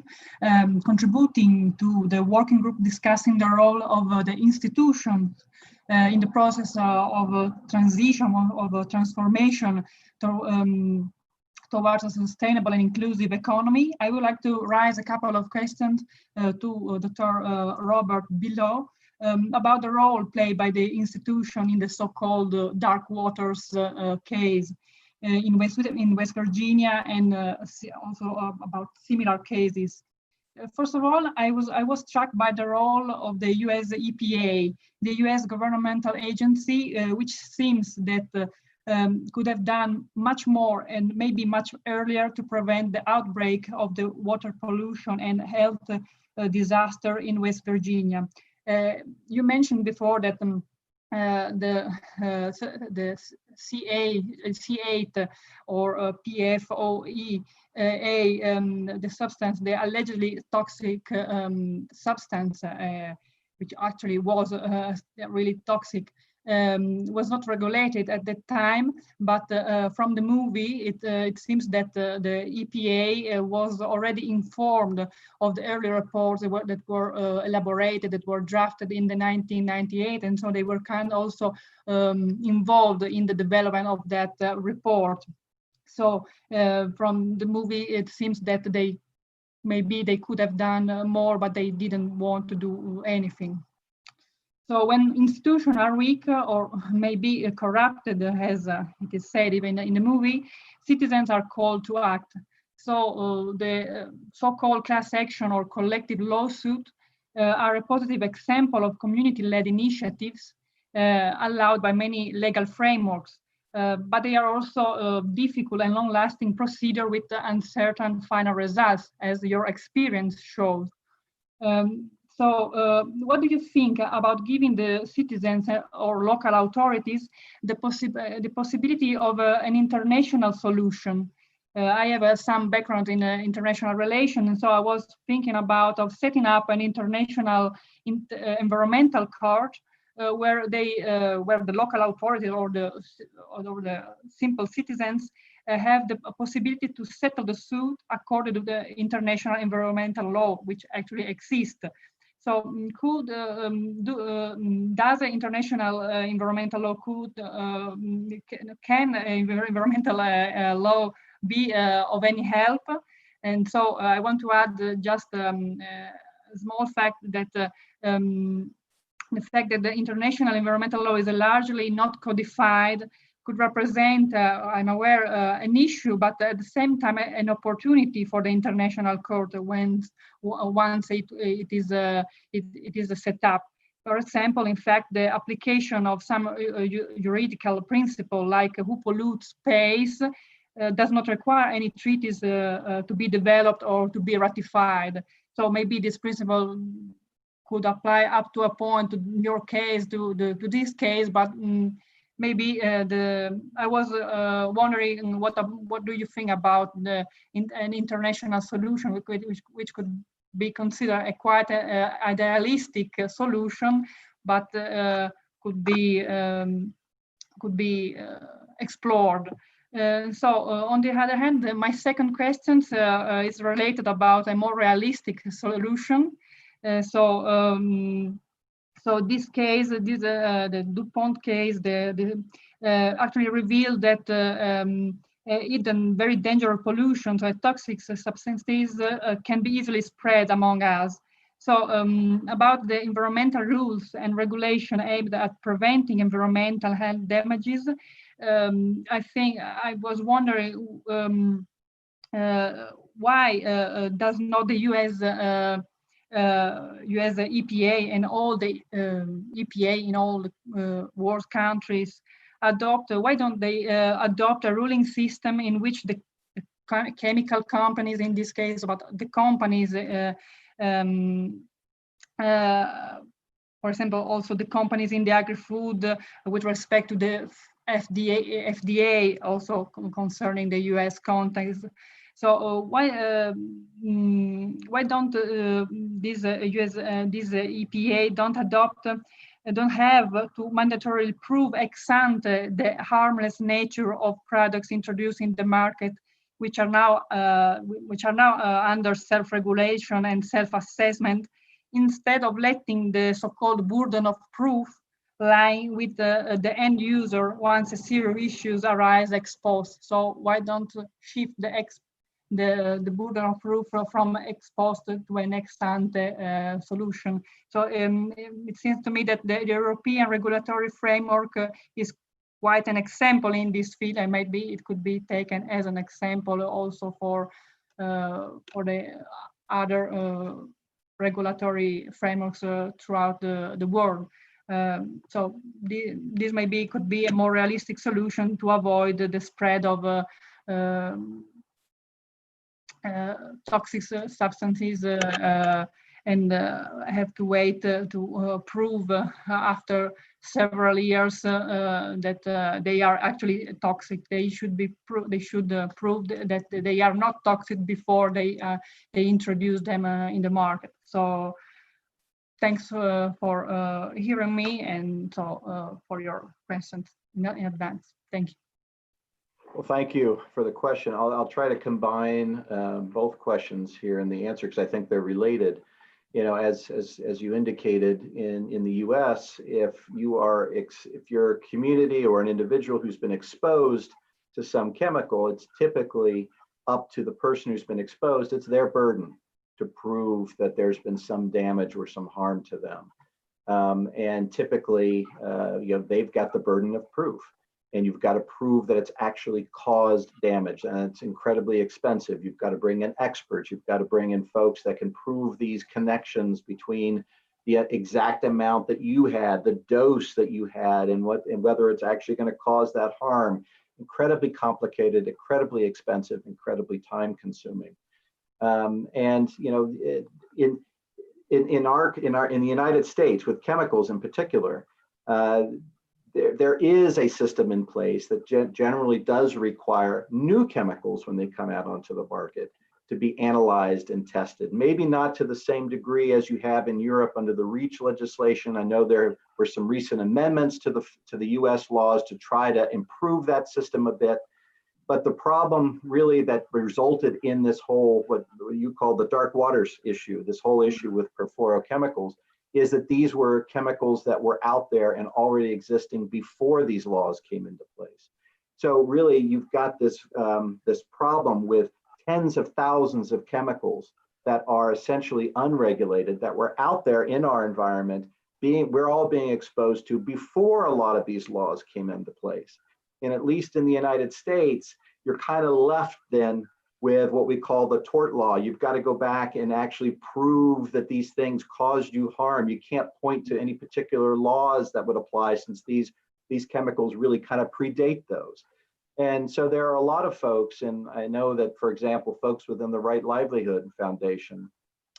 contributing to the working group discussing the role of the institution in the process of transition, of transformation towards a sustainable and inclusive economy, I would like to raise a couple of questions to Dr. Robert Bilott about the role played by the institution in the so-called dark waters case in West Virginia, and also about similar cases. First of all, I was struck by the role of the U.S. EPA, the U.S. governmental agency, which seems that could have done much more and maybe much earlier to prevent the outbreak of the water pollution and health disaster in West Virginia. You mentioned before that the C8 or PFOE, the substance, the allegedly toxic substance, which actually was really toxic, was not regulated at that time, but from the movie, it seems that the EPA was already informed of the early reports that were elaborated, that were drafted in the 1998, and so they were kind of also involved in the development of that report. So from the movie, it seems that maybe they could have done more, but they didn't want to do anything. So when institutions are weak or maybe corrupted, as it is said even in the movie, citizens are called to act. So the so-called class action or collective lawsuit are a positive example of community-led initiatives allowed by many legal frameworks, but they are also difficult and long-lasting procedure with uncertain final results, as your experience shows. So what do you think about giving the citizens or local authorities the possibility of an international solution? I have some background in international relations, and so I was thinking about setting up an international environmental court where the local authorities or the simple citizens have the possibility to settle the suit according to the international environmental law, which actually exists. So does the international environmental law can environmental law be of any help? And so I want to add just a small fact that the fact that the international environmental law is largely not codified could represent, I'm aware, an issue, but at the same time an opportunity for the international court once it is set up. For example, in fact, the application of some juridical principle like who pollutes pays does not require any treaties to be developed or to be ratified. So maybe this principle could apply up to a point to your case, to this case, but maybe I was wondering what do you think about an international solution which could be considered a quite idealistic solution, but could be explored. So on the other hand, my second question is related about a more realistic solution. So this case, the DuPont case, actually revealed that even very dangerous pollution, so toxic substances can be easily spread among us. So about the environmental rules and regulation aimed at preventing environmental health damages, I think I was wondering why does not the US EPA and all the EPA in all the world countries adopt, why don't they adopt a ruling system in which the chemical companies, in this case, but the companies, for example, also the companies in the agri-food with respect to the FDA, also concerning the US context. So why don't this EPA don't adopt, don't have to mandatorily prove ex ante the harmless nature of products introduced in the market, which are now under self-regulation and self-assessment, instead of letting the so-called burden of proof lie with the end user once a serious issues arise ex post? So why don't shift the burden of proof from ex post to an ex ante solution? So it seems to me that the European regulatory framework is quite an example in this field, and maybe it could be taken as an example also for the other regulatory frameworks throughout the world. So this maybe could be a more realistic solution to avoid the spread of toxic substances and have to wait to prove after several years that they are actually toxic. They should prove that they are not toxic before they introduce them in the market. So thanks for hearing me, and so for your questions in advance. Thank you. Well, thank you for the question. I'll try to combine both questions here in the answer, because I think they're related. You know, as you indicated, in the U.S., if you're a community or an individual who's been exposed to some chemical, it's typically up to the person who's been exposed. It's their burden to prove that there's been some damage or some harm to them, and typically, they've got the burden of proof. And you've got to prove that it's actually caused damage, and it's incredibly expensive. You've got to bring in experts. You've got to bring in folks that can prove these connections between the exact amount that you had, the dose that you had, and whether it's actually going to cause that harm. Incredibly complicated, incredibly expensive, incredibly time-consuming. And you know, in the United States, with chemicals in particular, there is a system in place that generally does require new chemicals when they come out onto the market to be analyzed and tested. Maybe not to the same degree as you have in Europe under the REACH legislation. I know there were some recent amendments to the US laws to try to improve that system a bit. But the problem really that resulted in this whole, what you call the dark waters issue, this whole issue with perfluorochemicals, is that these were chemicals that were out there and already existing before these laws came into place. So really, you've got this, this problem with tens of thousands of chemicals that are essentially unregulated, that were out there in our environment, we're all being exposed to before a lot of these laws came into place. And at least in the United States, you're kind of left then with what we call the tort law. You've got to go back and actually prove that these things caused you harm. You can't point to any particular laws that would apply, since these chemicals really kind of predate those. And so there are a lot of folks, and I know that, for example, folks within the Right Livelihood Foundation,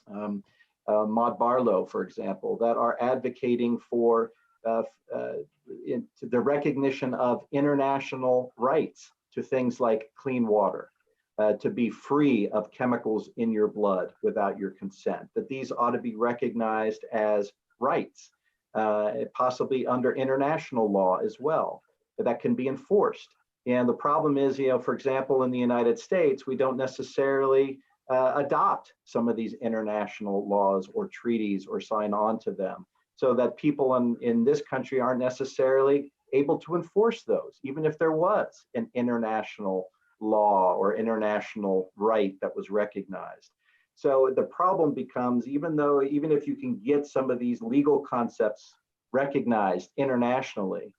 Maud Barlow, for example, that are advocating for the recognition of international rights to things like clean water, to be free of chemicals in your blood without your consent, that these ought to be recognized as rights, possibly under international law as well, that can be enforced. And the problem is, for example, in the United States, we don't necessarily adopt some of these international laws or treaties or sign on to them, so that people in this country aren't necessarily able to enforce those, even if there was an international law or international right that was recognized. So the problem becomes, even if you can get some of these legal concepts recognized internationally,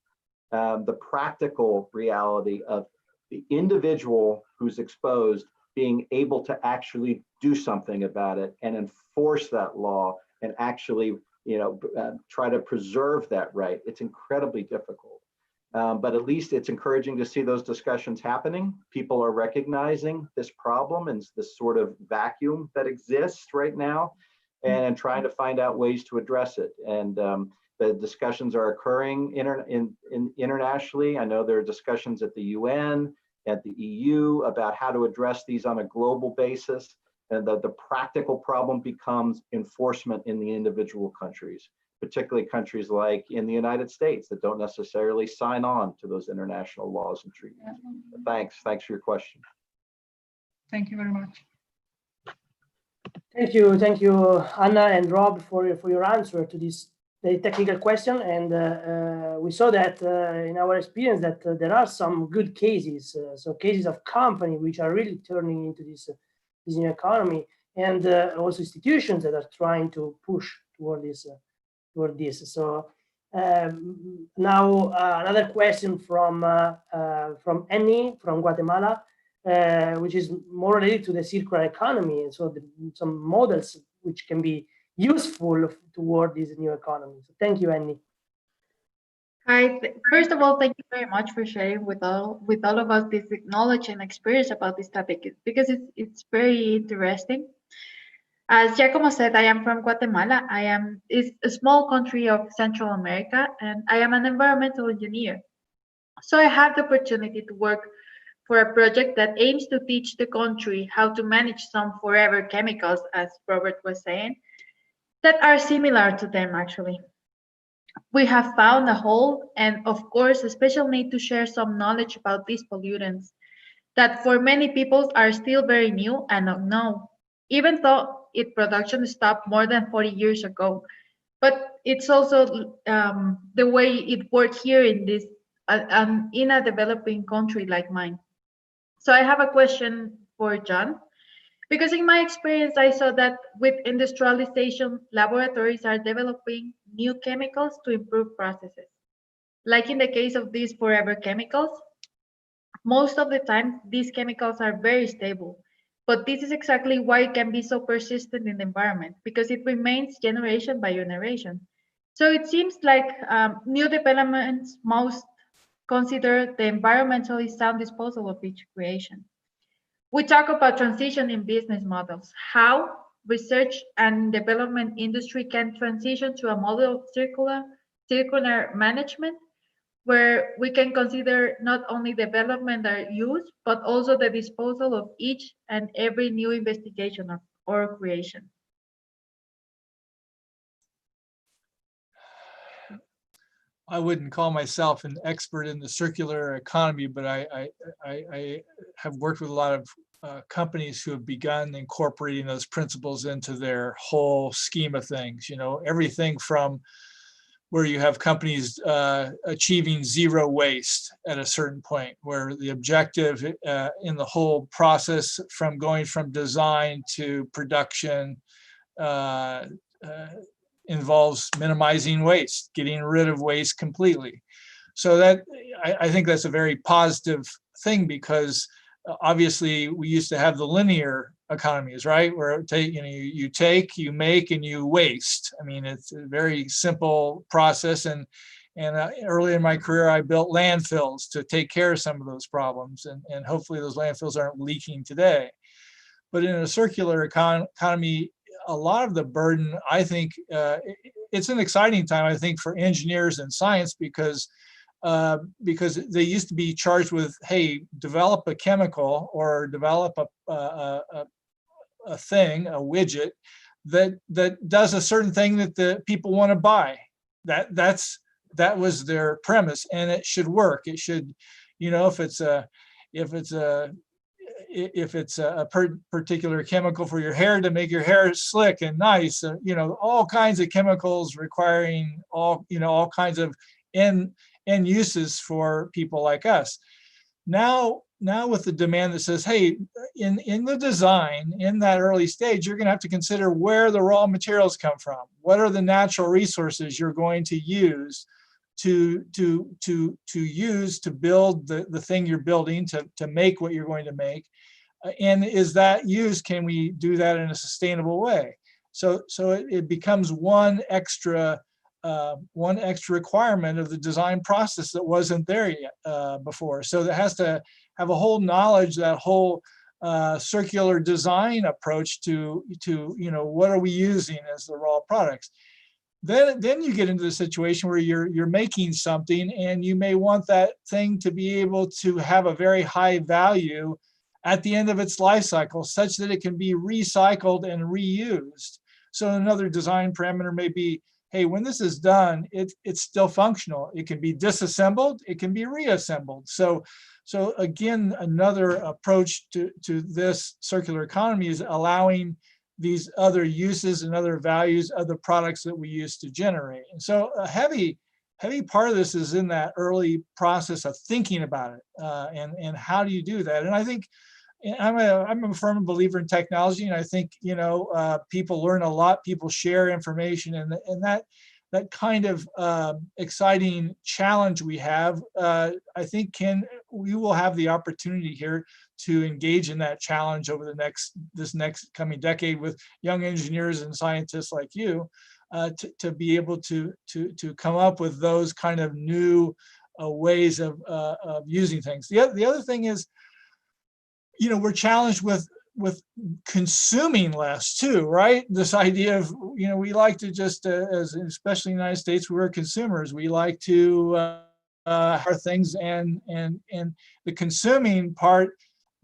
the practical reality of the individual who's exposed being able to actually do something about it and enforce that law and actually try to preserve that right, it's incredibly difficult. But at least it's encouraging to see those discussions happening. People are recognizing this problem and this sort of vacuum that exists right now, and trying to find out ways to address it. And the discussions are occurring internationally. I know there are discussions at the UN, at the EU, about how to address these on a global basis. And the practical problem becomes enforcement in the individual countries, particularly countries like in the United States that don't necessarily sign on to those international laws and treaties. Thanks for your question. Thank you very much. Thank you, Anna and Rob, for your answer to this very technical question. And we saw that in our experience that there are some good cases, so cases of companies which are really turning into this new economy, and also institutions that are trying to push toward this. So now another question from Annie from Guatemala, which is more related to the circular economy, and so some models which can be useful toward this new economy. So thank you, Annie. Hi. First of all, thank you very much for sharing with all of us this knowledge and experience about this topic, because it's very interesting. As Giacomo said, I am from Guatemala. It's a small country of Central America, and I am an environmental engineer. So I have the opportunity to work for a project that aims to teach the country how to manage some forever chemicals, as Robert was saying, that are similar to them actually. We have found a whole and, of course, a special need to share some knowledge about these pollutants that for many people are still very new and unknown, even though its production stopped more than 40 years ago. But it's also the way it works here in this in a developing country like mine. So I have a question for John. Because in my experience, I saw that with industrialization, laboratories are developing new chemicals to improve processes. Like in the case of these forever chemicals, most of the time, these chemicals are very stable. But this is exactly why it can be so persistent in the environment, because it remains generation by generation. So it seems like new developments must consider the environmentally sound disposal of each creation. We talk about transition in business models, how research and development industry can transition to a model of circular management where we can consider not only development or use, but also the disposal of each and every new investigation or creation. I wouldn't call myself an expert in the circular economy, but I have worked with a lot of companies who have begun incorporating those principles into their whole scheme of things. You know, everything from where you have companies achieving zero waste at a certain point, where the objective in the whole process from going from design to production involves minimizing waste, getting rid of waste completely. So that I think that's a very positive thing, because obviously we used to have the linear economies, right? Where you take, you make, and you waste. I mean, it's a very simple process. And early in my career, I built landfills to take care of some of those problems. And hopefully those landfills aren't leaking today. But in a circular economy, a lot of the burden, I think, it's an exciting time, I think, for engineers and science, because they used to be charged with, hey, develop a chemical or develop a thing, a widget that does a certain thing that the people want to buy. That was their premise, and it should work. It should, you know, if it's a particular chemical for your hair to make your hair slick and nice, you know, all kinds of chemicals requiring all kinds of end uses for people like us. Now with the demand that says, hey, in the design, in that early stage, you're going to have to consider where the raw materials come from. What are the natural resources you're going to use to use to build the thing you're building, to make what you're going to make? And is that used, can we do that in a sustainable way? So it becomes one extra requirement of the design process that wasn't there yet before. So it has to have a whole knowledge, that whole circular design approach to what are we using as the raw products. Then you get into the situation where you're making something, and you may want that thing to be able to have a very high value at the end of its life cycle, such that it can be recycled and reused. So another design parameter may be, hey, when this is done, it's still functional. It can be disassembled, it can be reassembled. So again, another approach to this circular economy is allowing these other uses and other values, other products that we use to generate. And so a heavy part of this is in that early process of thinking about it, and how do you do that? And I think I'm a firm believer in technology, and I think people learn a lot, people share information, and that kind of exciting challenge we have, I think we will have the opportunity here to engage in that challenge over this next coming decade with young engineers and scientists like you, to be able to come up with those kind of new ways of using things. The other thing is, we're challenged with consuming less too, right? This idea of, we like to just, especially in the United States, we're consumers. We like to have things, and the consuming part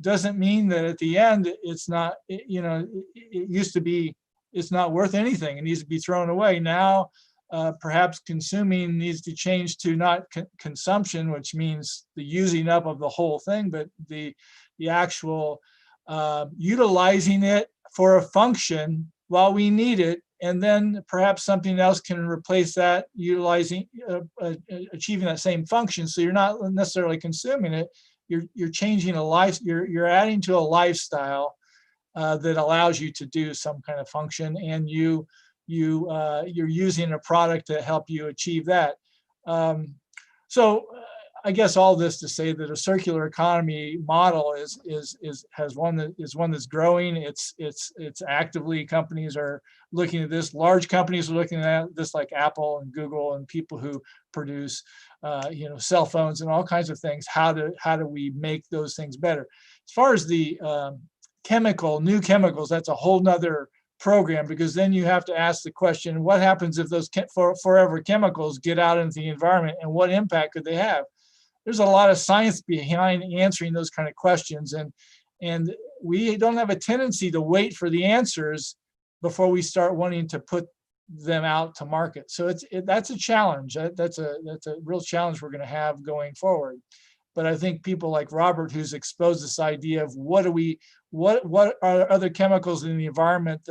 doesn't mean that at the end it's not, it used to be, it's not worth anything. It needs to be thrown away. Now, perhaps consuming needs to change to not consumption, which means the using up of the whole thing, but the actual utilizing it for a function while we need it, and then perhaps something else can replace that, achieving that same function. So you're not necessarily consuming it, you're changing a life, you're adding to a lifestyle that allows you to do some kind of function, and you're using a product to help you achieve that. So I guess all this to say that a circular economy model is one that's growing. It's actively, companies are looking at this. Large companies are looking at this, like Apple and Google, and people who produce cell phones and all kinds of things. How do we make those things better? As far as the new chemicals, that's a whole nother program, because then you have to ask the question, what happens if those forever chemicals get out into the environment, and what impact could they have? There's a lot of science behind answering those kind of questions, and we don't have a tendency to wait for the answers before we start wanting to put them out to market. So that's a challenge. That's a real challenge we're going to have going forward. But I think people like Robert, who's exposed this idea of what are other chemicals in the environment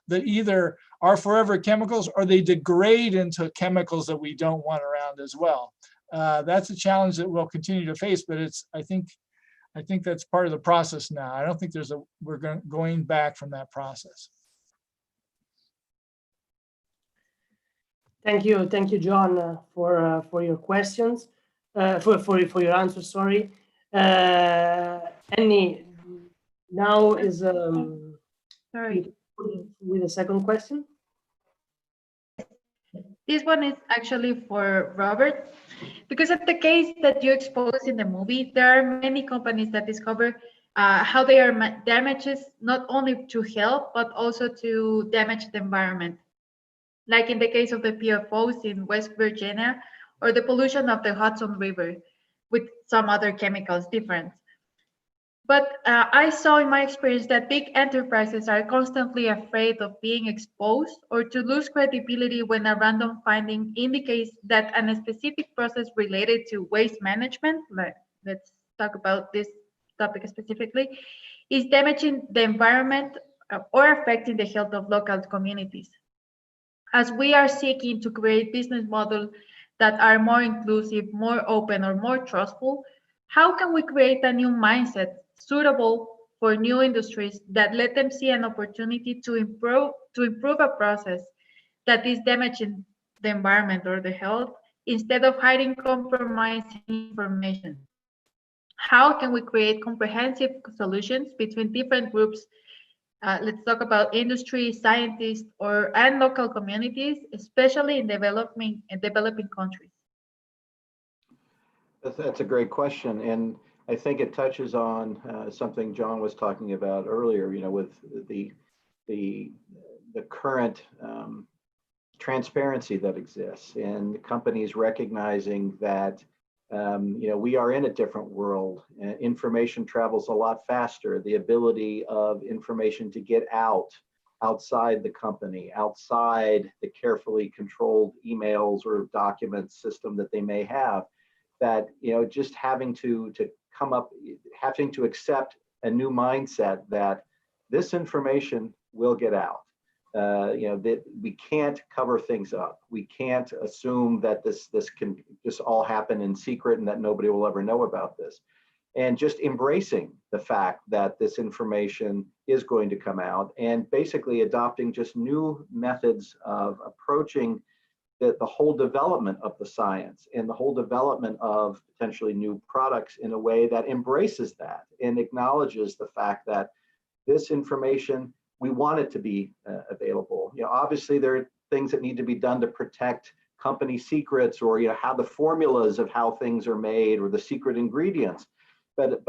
that either are forever chemicals or they degrade into chemicals that we don't want around as well. That's a challenge that we'll continue to face, but I think that's part of the process now. I don't think we're going back from that process. Thank you, John, for your questions, for your answers. Sorry, Annie. Now is sorry with the second question. This one is actually for Robert, because of the case that you expose in the movie, there are many companies that discover how they are damages not only to health but also to damage the environment, like in the case of the PFOs in West Virginia, or the pollution of the Hudson River with some other chemicals different. But I saw in my experience that big enterprises are constantly afraid of being exposed or to lose credibility when a random finding indicates that a specific process related to waste management, like let's talk about this topic specifically, is damaging the environment or affecting the health of local communities. As we are seeking to create business models that are more inclusive, more open, or more trustful, how can we create a new mindset suitable for new industries that let them see an opportunity to improve a process that is damaging the environment or the health, instead of hiding compromising information? How can we create comprehensive solutions between different groups? Let's talk about industry, scientists, and local communities, especially in developing countries. That's a great question, and I think it touches on something John was talking about earlier. You know, with the current transparency that exists, and companies recognizing that we are in a different world. Information travels a lot faster. The ability of information to get outside the company, outside the carefully controlled emails or document system that they may have, that just having to accept a new mindset that this information will get out. That we can't cover things up. We can't assume that this can just all happen in secret and that nobody will ever know about this. And just embracing the fact that this information is going to come out, and basically adopting just new methods of approaching the whole development of the science and the whole development of potentially new products in a way that embraces that and acknowledges the fact that this information, we want it to be available. Obviously there are things that need to be done to protect company secrets, or how the formulas of how things are made, or the secret ingredients. But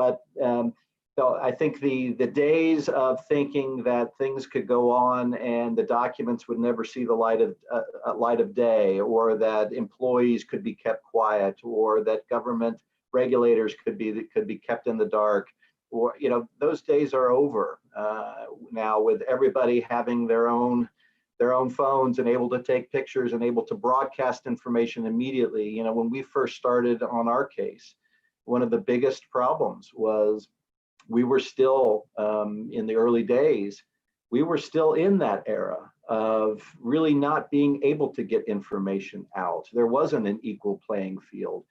so I think the days of thinking that things could go on and the documents would never see the light of day, or that employees could be kept quiet, or that government regulators could be kept in the dark, or those days are over now, with everybody having their own phones and able to take pictures and able to broadcast information immediately. When we first started on our case, one of the biggest problems was we were still in the early days, we were still in that era of really not being able to get information out. There wasn't an equal playing field.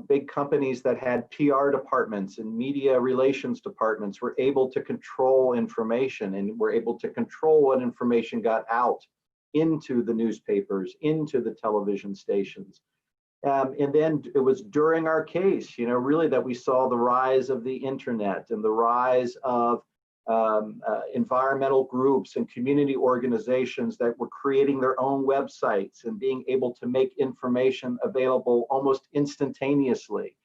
Big companies that had PR departments and media relations departments were able to control information, and were able to control what information got out into the newspapers, into the television stations. And then it was during our case, really, that we saw the rise of the internet and the rise of environmental groups and community organizations that were creating their own websites and being able to make information available almost instantaneously.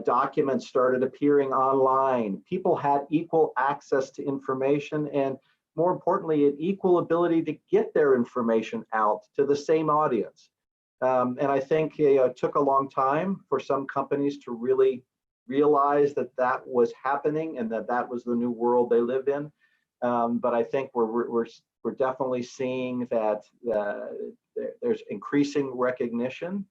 Documents started appearing online. People had equal access to information, and more importantly, an equal ability to get their information out to the same audience. And I think it took a long time for some companies to really realize that that was happening and that that was the new world they live in. But I think we're definitely seeing that there's increasing recognition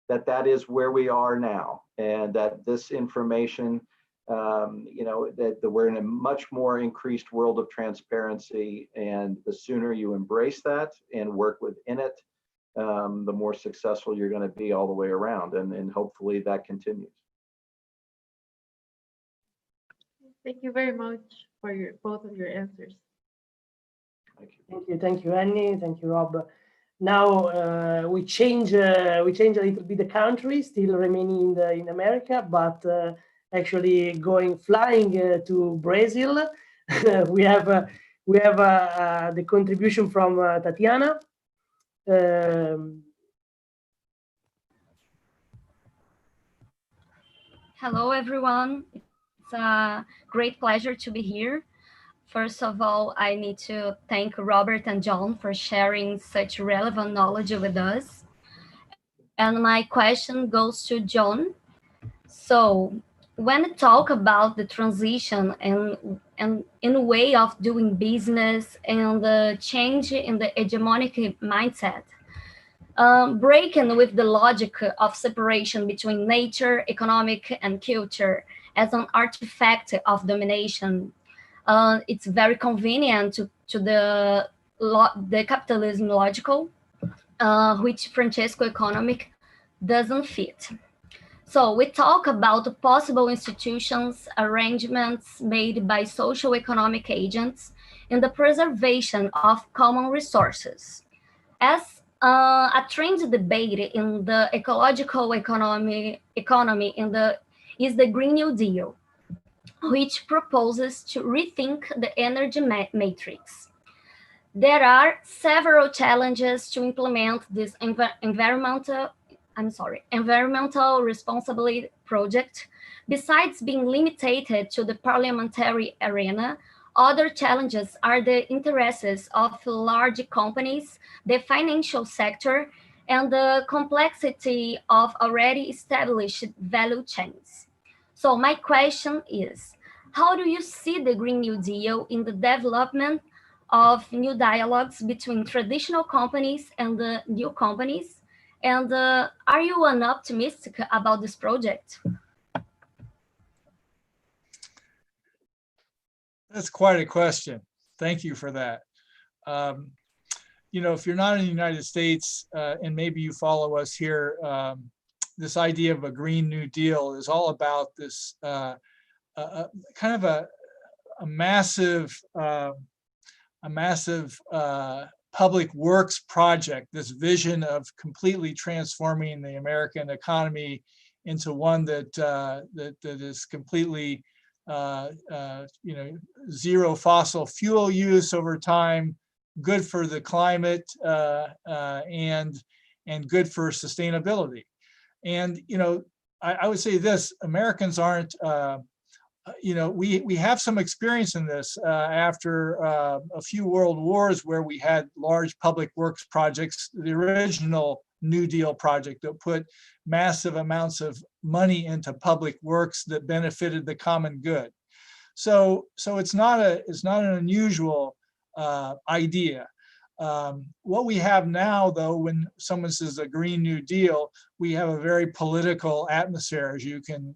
that that is where we are now, and that this information, that we're in a much more increased world of transparency, and the sooner you embrace that and work within it, the more successful you're going to be all the way around, and hopefully that continues. Thank you very much for both of your answers. Thank you, Annie. Thank you, Rob. Now we change a little bit the country, still remaining in America, but actually flying to Brazil. we have the contribution from Tatiana. Hello, everyone. It's a great pleasure to be here. First of all, I need to thank Robert and John for sharing such relevant knowledge with us. And my question goes to John. So when we talk about the transition and in a way of doing business and the change in the hegemonic mindset, breaking with the logic of separation between nature, economic, and culture as an artifact of domination, it's very convenient to the capitalism logical, which Francesco economic doesn't fit. So we talk about possible institutions, arrangements made by social economic agents in the preservation of common resources. As a trend debate in the ecological economy is the Green New Deal, which proposes to rethink the energy matrix. There are several challenges to implement this environmental responsibility project. Besides being limited to the parliamentary arena, other challenges are the interests of large companies, the financial sector, and the complexity of already established value chains. So my question is, how do you see the Green New Deal in the development of new dialogues between traditional companies and the new companies? And are you optimistic about this project? That's quite a question. Thank you for that. If you're not in the United States and maybe you follow us here, this idea of a Green New Deal is all about this kind of a massive public works project, this vision of completely transforming the American economy into one that is completely zero fossil fuel use over time, good for the climate, and good for sustainability. And I would say this: Americans aren't. We have some experience in this after a few world wars where we had large public works projects. The original New Deal project that put massive amounts of money into public works that benefited the common good. So it's not an unusual idea. What we have now, though, when someone says a Green New Deal, we have a very political atmosphere,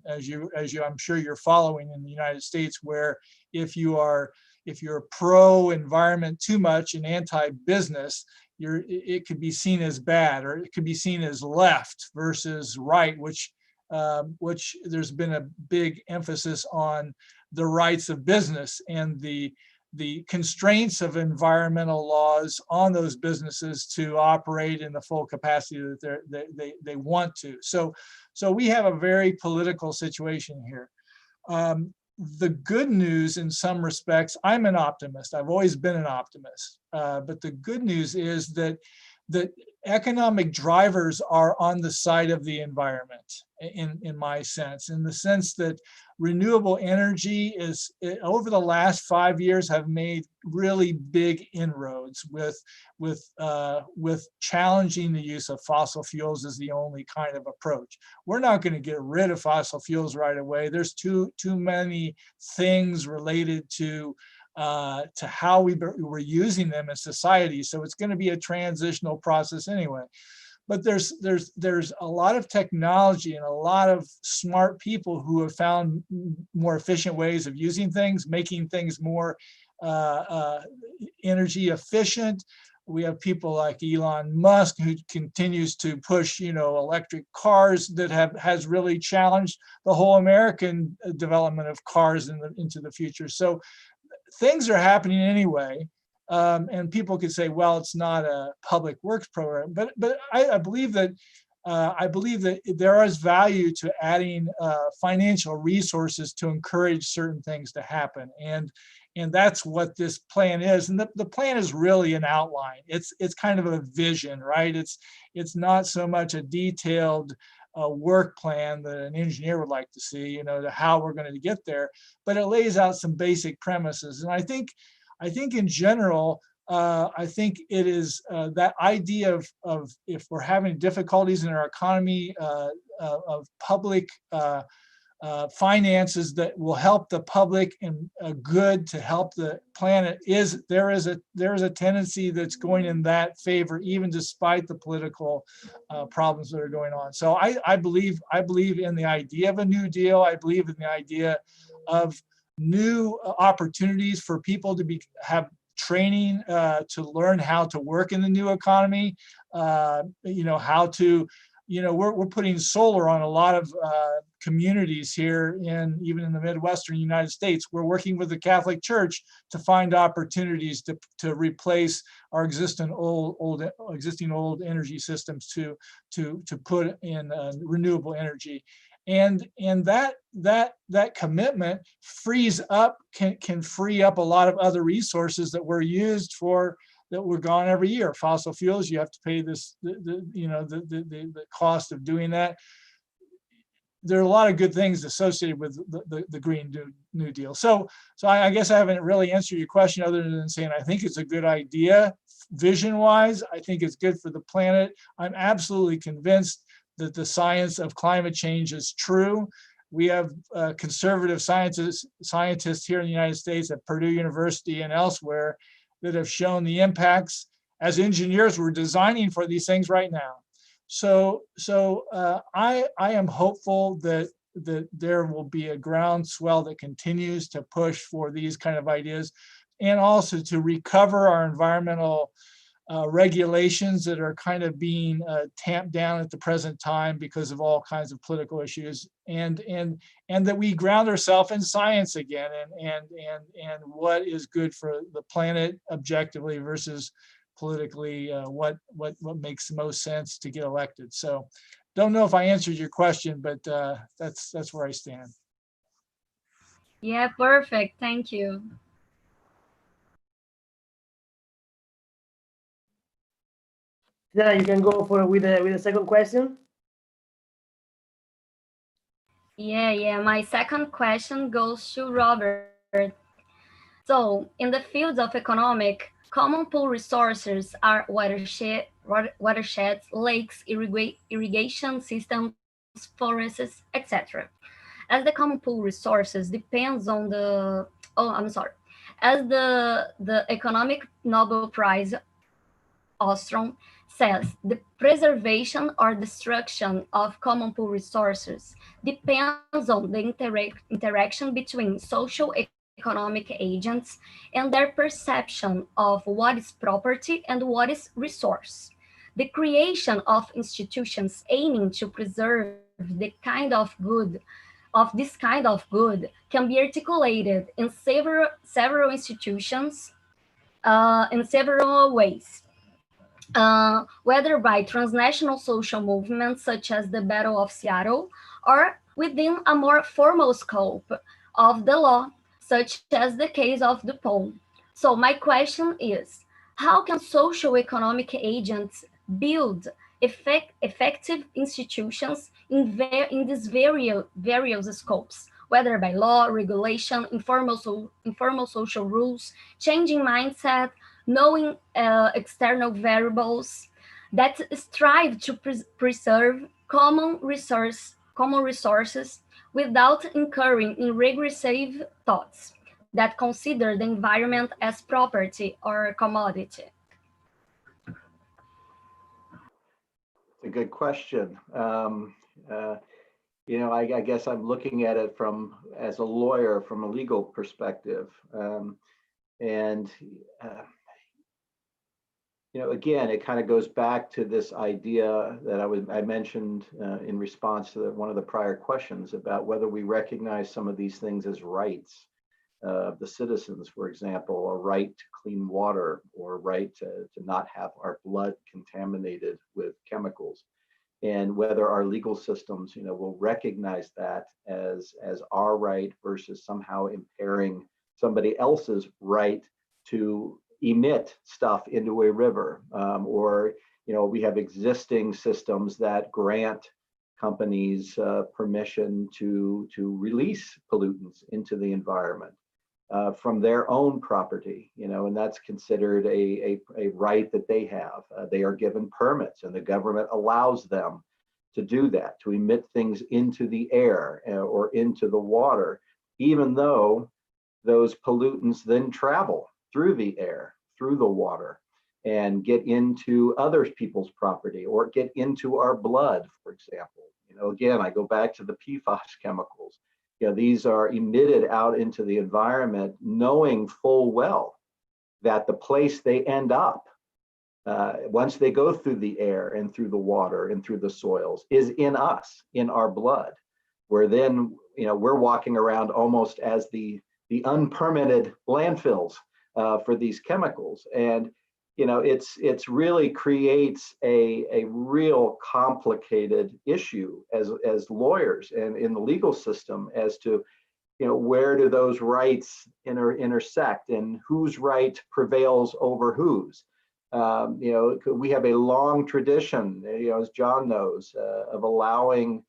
as I'm sure you're following in the United States, where if you're pro-environment too much and anti-business, it could be seen as bad, or it could be seen as left versus right, which there's been a big emphasis on the rights of business and the constraints of environmental laws on those businesses to operate in the full capacity that they want to. So we have a very political situation here. The good news in some respects, I'm an optimist. I've always been an optimist. But the good news is that the economic drivers are on the side of the environment, in my sense, in the sense that renewable energy is, over the last 5 years, have made really big inroads with challenging the use of fossil fuels as the only kind of approach. We're not going to get rid of fossil fuels right away. There's too many things related to how we're using them in society. So it's going to be a transitional process anyway. But there's a lot of technology and a lot of smart people who have found more efficient ways of using things, making things more energy efficient. We have people like Elon Musk, who continues to push, electric cars that has really challenged the whole American development of cars into the future. So things are happening anyway, and people could say, well, it's not a public works program, but I believe that there is value to adding financial resources to encourage certain things to happen, and that's what this plan is. And the plan is really an outline. It's kind of a vision, right? It's not so much a detailed work plan that an engineer would like to see, to how we're going to get there, but it lays out some basic premises. And I think in general, I think it is that idea of if we're having difficulties in our economy, of public finances that will help the public and good to help the planet, there is a tendency that's going in that favor, even despite the political problems that are going on. So I believe in the idea of a New Deal. I believe in the idea of new opportunities for people to have training to learn how to work in the new economy. How to, we're putting solar on a lot of communities here even in the Midwestern United States. We're working with the Catholic Church to find opportunities to replace our existing old energy systems to put in renewable energy. And that commitment can free up a lot of other resources that were used that were gone every year. Fossil fuels, you have to pay the cost of doing that. There are a lot of good things associated with the Green New Deal. So I guess I haven't really answered your question other than saying I think it's a good idea vision-wise. I think it's good for the planet. I'm absolutely convinced that the science of climate change is true. We have conservative scientists here in the United States at Purdue University and elsewhere that have shown the impacts. As engineers, we're designing for these things right now. So I am hopeful that there will be a groundswell that continues to push for these kind of ideas, and also to recover our environmental regulations that are kind of being tamped down at the present time because of all kinds of political issues, and that we ground ourselves in science again, and what is good for the planet objectively versus politically, what makes the most sense to get elected. So don't know if I answered your question, but that's where I stand. Yeah, perfect. Thank you. Yeah, you can go with the second question. Yeah. My second question goes to Robert. So, in the fields of economic, common pool resources are watersheds, lakes, irrigation systems, forests, etc. As the common pool resources depends on as the economic Nobel Prize Ostrom says, the preservation or destruction of common pool resources depends on the interaction between social economic agents and their perception of what is property and what is resource. The creation of institutions aiming to preserve this kind of good can be articulated in several institutions in several ways. Whether by transnational social movements such as the Battle of Seattle, or within a more formal scope of the law, such as the case of DuPont. So my question is, how can social economic agents build effective institutions in these various scopes, whether by law, regulation, informal social rules, changing mindset, knowing external variables that strive to preserve common resources without incurring in regressive thoughts that consider the environment as property or commodity. A good question. You know, I guess I'm looking at it as a lawyer from a legal perspective. You know, again, it kind of goes back to this idea that I mentioned in response to one of the prior questions about whether we recognize some of these things as rights of the citizens, for example, a right to clean water or a right to not have our blood contaminated with chemicals, and whether our legal systems, you know, will recognize that as our right versus somehow impairing somebody else's right to emit stuff into a river, or, you know, we have existing systems that grant companies permission to release pollutants into the environment from their own property, you know, and that's considered a right that they have. They are given permits, and the government allows them to do that, to emit things into the air or into the water, even though those pollutants then travel through the air, through the water, and get into other people's property or get into our blood, for example. You know, again, I go back to the PFAS chemicals. You know, these are emitted out into the environment knowing full well that the place they end up, once they go through the air and through the water and through the soils, is in us, in our blood, where then, you know, we're walking around almost as the unpermitted landfills for these chemicals. And, you know, it's really creates a real complicated issue as lawyers and in the legal system as to, you know, where do those rights intersect and whose right prevails over whose. You know, we have a long tradition, you know, as John knows, of allowing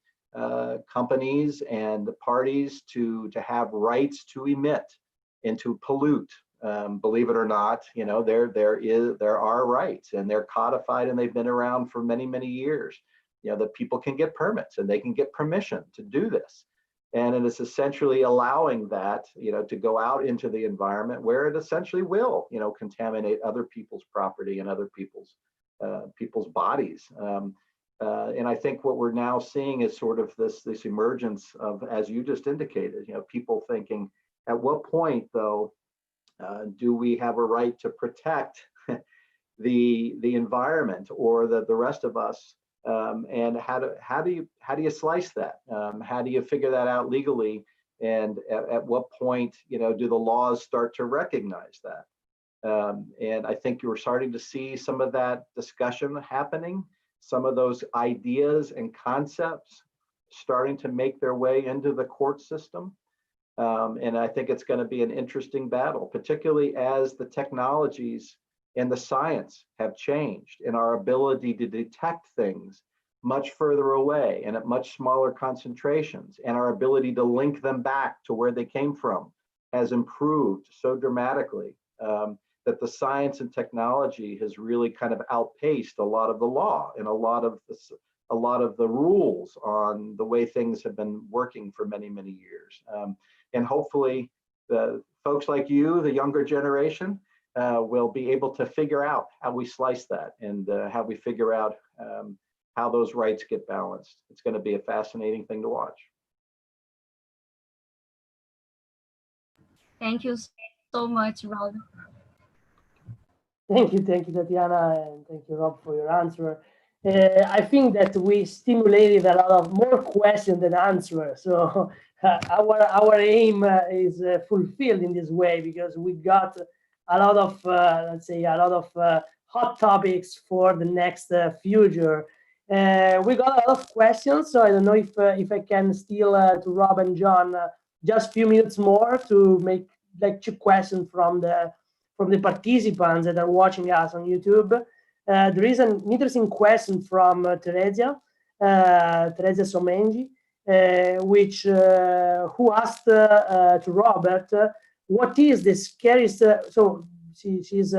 companies and parties to have rights to emit and to pollute. Believe it or not, you know, there are rights, and they're codified, and they've been around for many, many years. You know, that people can get permits and they can get permission to do this. And it is essentially allowing that, you know, to go out into the environment where it essentially will, you know, contaminate other people's property and other people's bodies. And I think what we're now seeing is sort of this emergence of, as you just indicated, you know, people thinking, at what point though do we have a right to protect the environment or the rest of us? And how do you slice that? How do you figure that out legally? And at what point, you know, do the laws start to recognize that? And I think you're starting to see some of that discussion happening, some of those ideas and concepts starting to make their way into the court system. And I think it's going to be an interesting battle, particularly as the technologies and the science have changed, and our ability to detect things much further away and at much smaller concentrations, and our ability to link them back to where they came from has improved so dramatically that the science and technology has really kind of outpaced a lot of the law and a lot of the rules on the way things have been working for many, many years. And hopefully the folks like you, the younger generation, will be able to figure out how we slice that and how we figure out how those rights get balanced. It's going to be a fascinating thing to watch. Thank you so much, Rob. Thank you, Tatiana, and thank you, Rob, for your answer. I think that we stimulated a lot of more questions than answers. So our aim is fulfilled in this way, because we got a lot of, let's say, a lot of hot topics for the next future. We got a lot of questions, so I don't know if I can steal to Rob and John just a few minutes more to make like 2 questions from the participants that are watching us on YouTube. there is an interesting question from Teresa Somenji, who asked to Robert, what is the scariest? So she's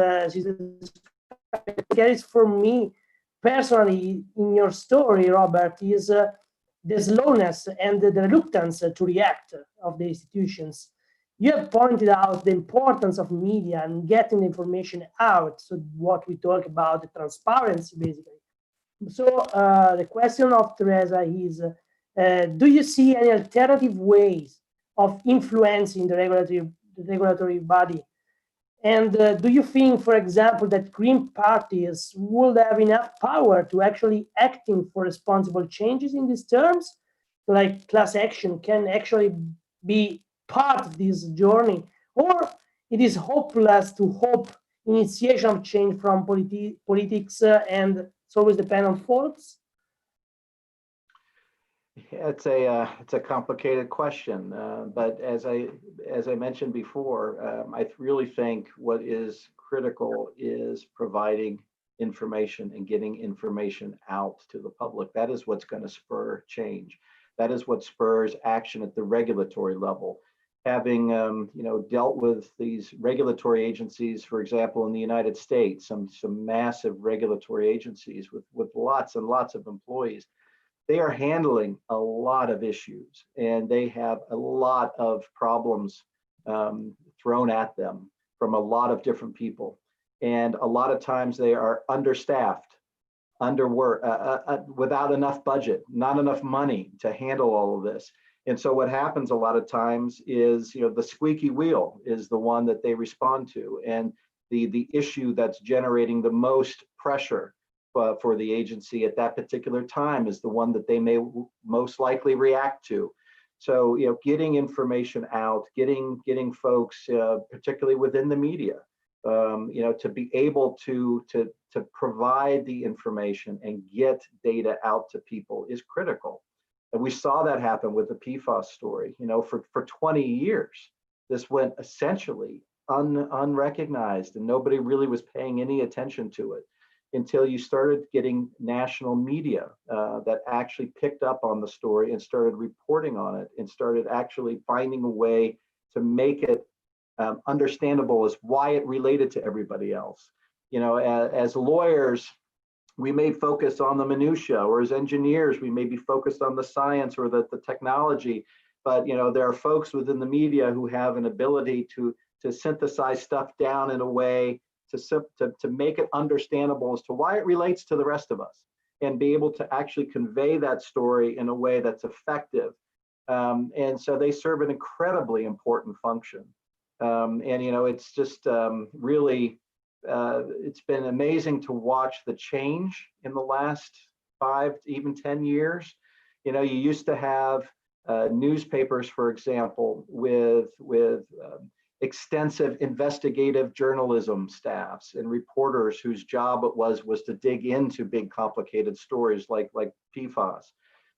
scariest for me personally in your story, Robert, is the slowness and the reluctance to react of the institutions. You have pointed out the importance of media and getting the information out. So what we talk about, the transparency, basically. So the question of Teresa is, do you see any alternative ways of influencing the regulatory body? And do you think, for example, that green parties would have enough power to actually acting for responsible changes in these terms? Like class action can actually be part of this journey, or it is hopeless to hope initiation of change from politics and it's always depend on folks? It's a complicated question, but as I mentioned before, I really think what is critical is providing information and getting information out to the public. That is what's going to spur change. That is what spurs action at the regulatory level. Having dealt with these regulatory agencies, for example, in the United States, some massive regulatory agencies with lots and lots of employees. They are handling a lot of issues and they have a lot of problems thrown at them from a lot of different people. And a lot of times they are understaffed, underworked, without enough budget, not enough money to handle all of this. And so what happens a lot of times is, the squeaky wheel is the one that they respond to. And the issue that's generating the most pressure for the agency at that particular time is the one that they may most likely react to. So, getting information out, getting folks, particularly within the media, to be able to provide the information and get data out to people is critical. And we saw that happen with the PFAS story. For 20 years, this went essentially unrecognized and nobody really was paying any attention to it, until you started getting national media that actually picked up on the story and started reporting on it and started actually finding a way to make it understandable as why it related to everybody else. As lawyers, we may focus on the minutia, or as engineers, we may be focused on the science or the technology, but there are folks within the media who have an ability to synthesize stuff down in a way to make it understandable as to why it relates to the rest of us and be able to actually convey that story in a way that's effective. And so they serve an incredibly important function. It's just really, it's been amazing to watch the change in the last 5 to even 10 years. You used to have newspapers, for example, with extensive investigative journalism staffs and reporters whose job it was to dig into big complicated stories like PFAS.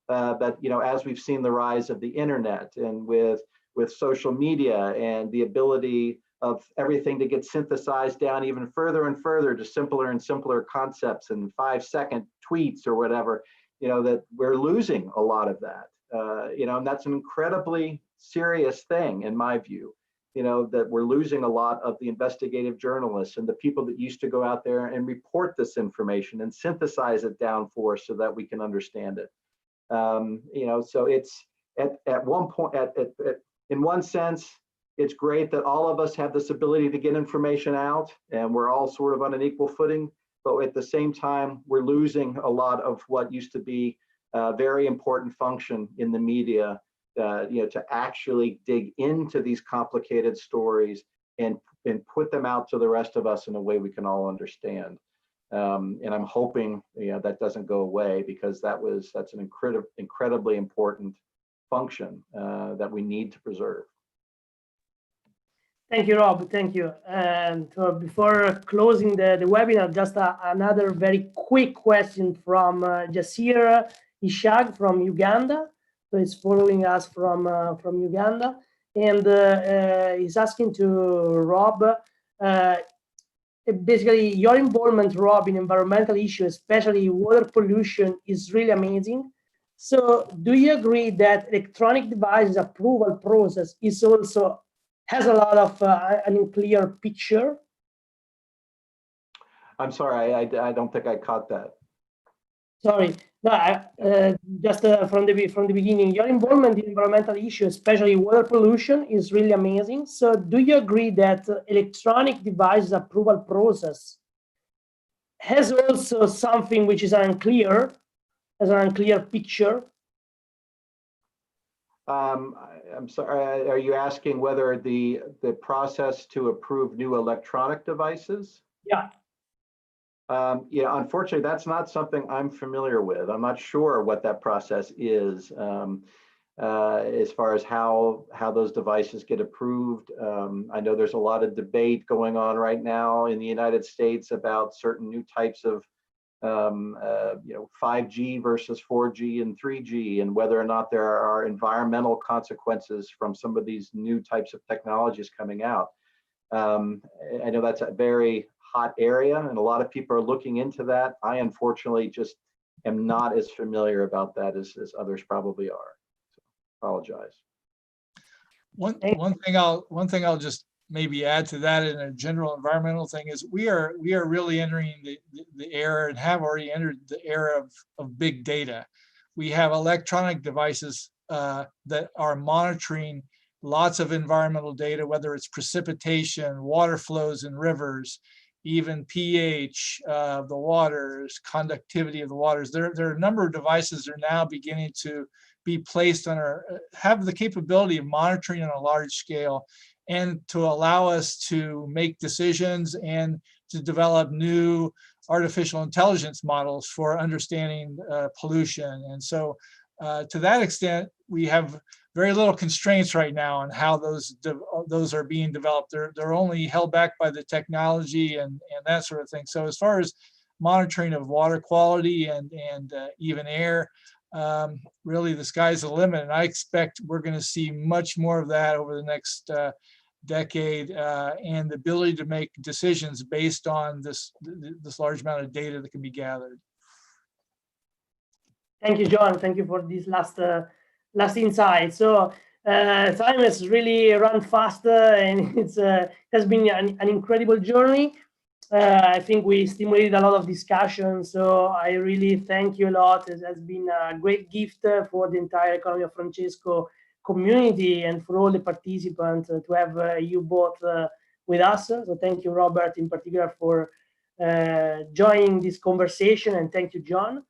But as we've seen the rise of the internet and with social media and the ability of everything to get synthesized down even further and further to simpler and simpler concepts and 5-second tweets or whatever, that we're losing a lot of that. And that's an incredibly serious thing in my view. That we're losing a lot of the investigative journalists and the people that used to go out there and report this information and synthesize it down for us so that we can understand it. So it's at one point, in one sense, it's great that all of us have this ability to get information out and we're all sort of on an equal footing, but at the same time, we're losing a lot of what used to be a very important function in the media. To actually dig into these complicated stories and put them out to the rest of us in a way we can all understand. And I'm hoping that doesn't go away, because that's an incredibly important function that we need to preserve. Thank you, Rob. Thank you. And before closing the webinar, just another very quick question from Jasir Ishaq from Uganda. So he's following us from Uganda, and he's asking to Rob, basically your involvement, Rob, in environmental issues, especially water pollution, is really amazing. So do you agree that electronic devices approval process is also has a lot of an unclear picture? I'm sorry, I don't think I caught that. Sorry, no, just from the beginning, your involvement in environmental issues, especially water pollution, is really amazing. So, do you agree that electronic devices approval process has also something which is unclear, as an unclear picture? I'm sorry. Are you asking whether the process to approve new electronic devices? Yeah. Yeah, unfortunately, that's not something I'm familiar with. I'm not sure what that process is as far as how those devices get approved. I know there's a lot of debate going on right now in the United States about certain new types of 5G versus 4G and 3G, and whether or not there are environmental consequences from some of these new types of technologies coming out. I know that's a very hot area, and a lot of people are looking into that. I unfortunately just am not as familiar about that as others probably are. So, apologize. One thing I'll just maybe add to that in a general environmental thing is we are really entering the era, and have already entered the era of big data. We have electronic devices that are monitoring lots of environmental data, whether it's precipitation, water flows in rivers, even pH of the waters, conductivity of the waters. There are a number of devices that are now beginning to be placed on have the capability of monitoring on a large scale, and to allow us to make decisions and to develop new artificial intelligence models for understanding pollution. And so to that extent, we have very little constraints right now on how those are being developed. They're only held back by the technology and that sort of thing. So as far as monitoring of water quality and even air, really the sky's the limit. And I expect we're going to see much more of that over the next decade, and the ability to make decisions based on this large amount of data that can be gathered. Thank you, John. Thank you for this last insight. So time has really run faster, and it has been an incredible journey. I think we stimulated a lot of discussion, so I really thank you a lot. It has been a great gift for the entire Economy of Francesco community and for all the participants to have you both with us. So thank you, Robert, in particular, for joining this conversation, and thank you, John.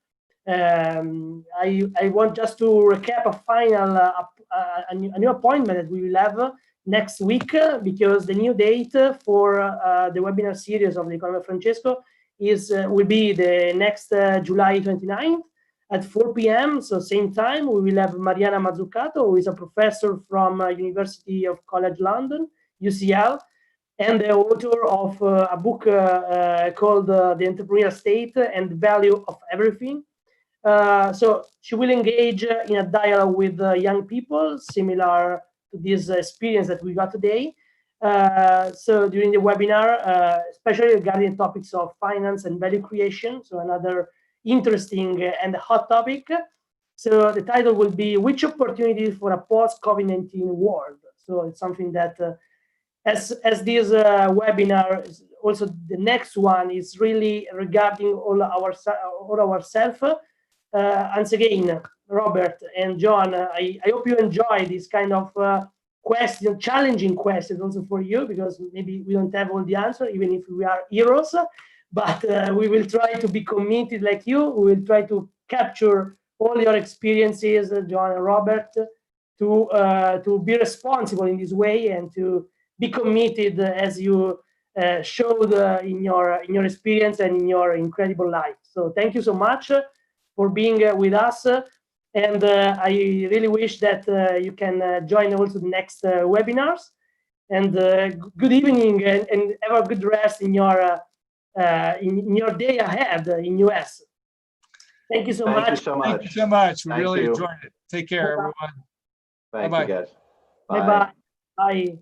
I want just to recap a final a new appointment that we will have next week, because the new date for the webinar series of the Economy of Francesco will be the next July 29th at 4 p.m. So same time, we will have Mariana Mazzucato, who is a professor from University of College London, UCL, and the author of a book called The Entrepreneurial State and the Value of Everything. So she will engage in a dialogue with young people, similar to this experience that we got today. So during the webinar, especially regarding topics of finance and value creation, so another interesting and hot topic. So the title will be "Which Opportunities for a Post-COVID-19 World?" So it's something that, as this webinar, also the next one is really regarding all ourselves. Once again, Robert and John, I hope you enjoy this kind of challenging questions also for you, because maybe we don't have all the answer, even if we are heroes, but we will try to be committed like you. We will try to capture all your experiences, John and Robert, to be responsible in this way and to be committed as you showed in your experience and in your incredible life. So thank you so much for being with us, and I really wish that you can join also the next webinars. And good evening, and have a good rest in your day ahead in US. Thank you so much. Thank you so much. We really enjoyed it. Take care, everyone. Thank you, guys. Bye. Bye.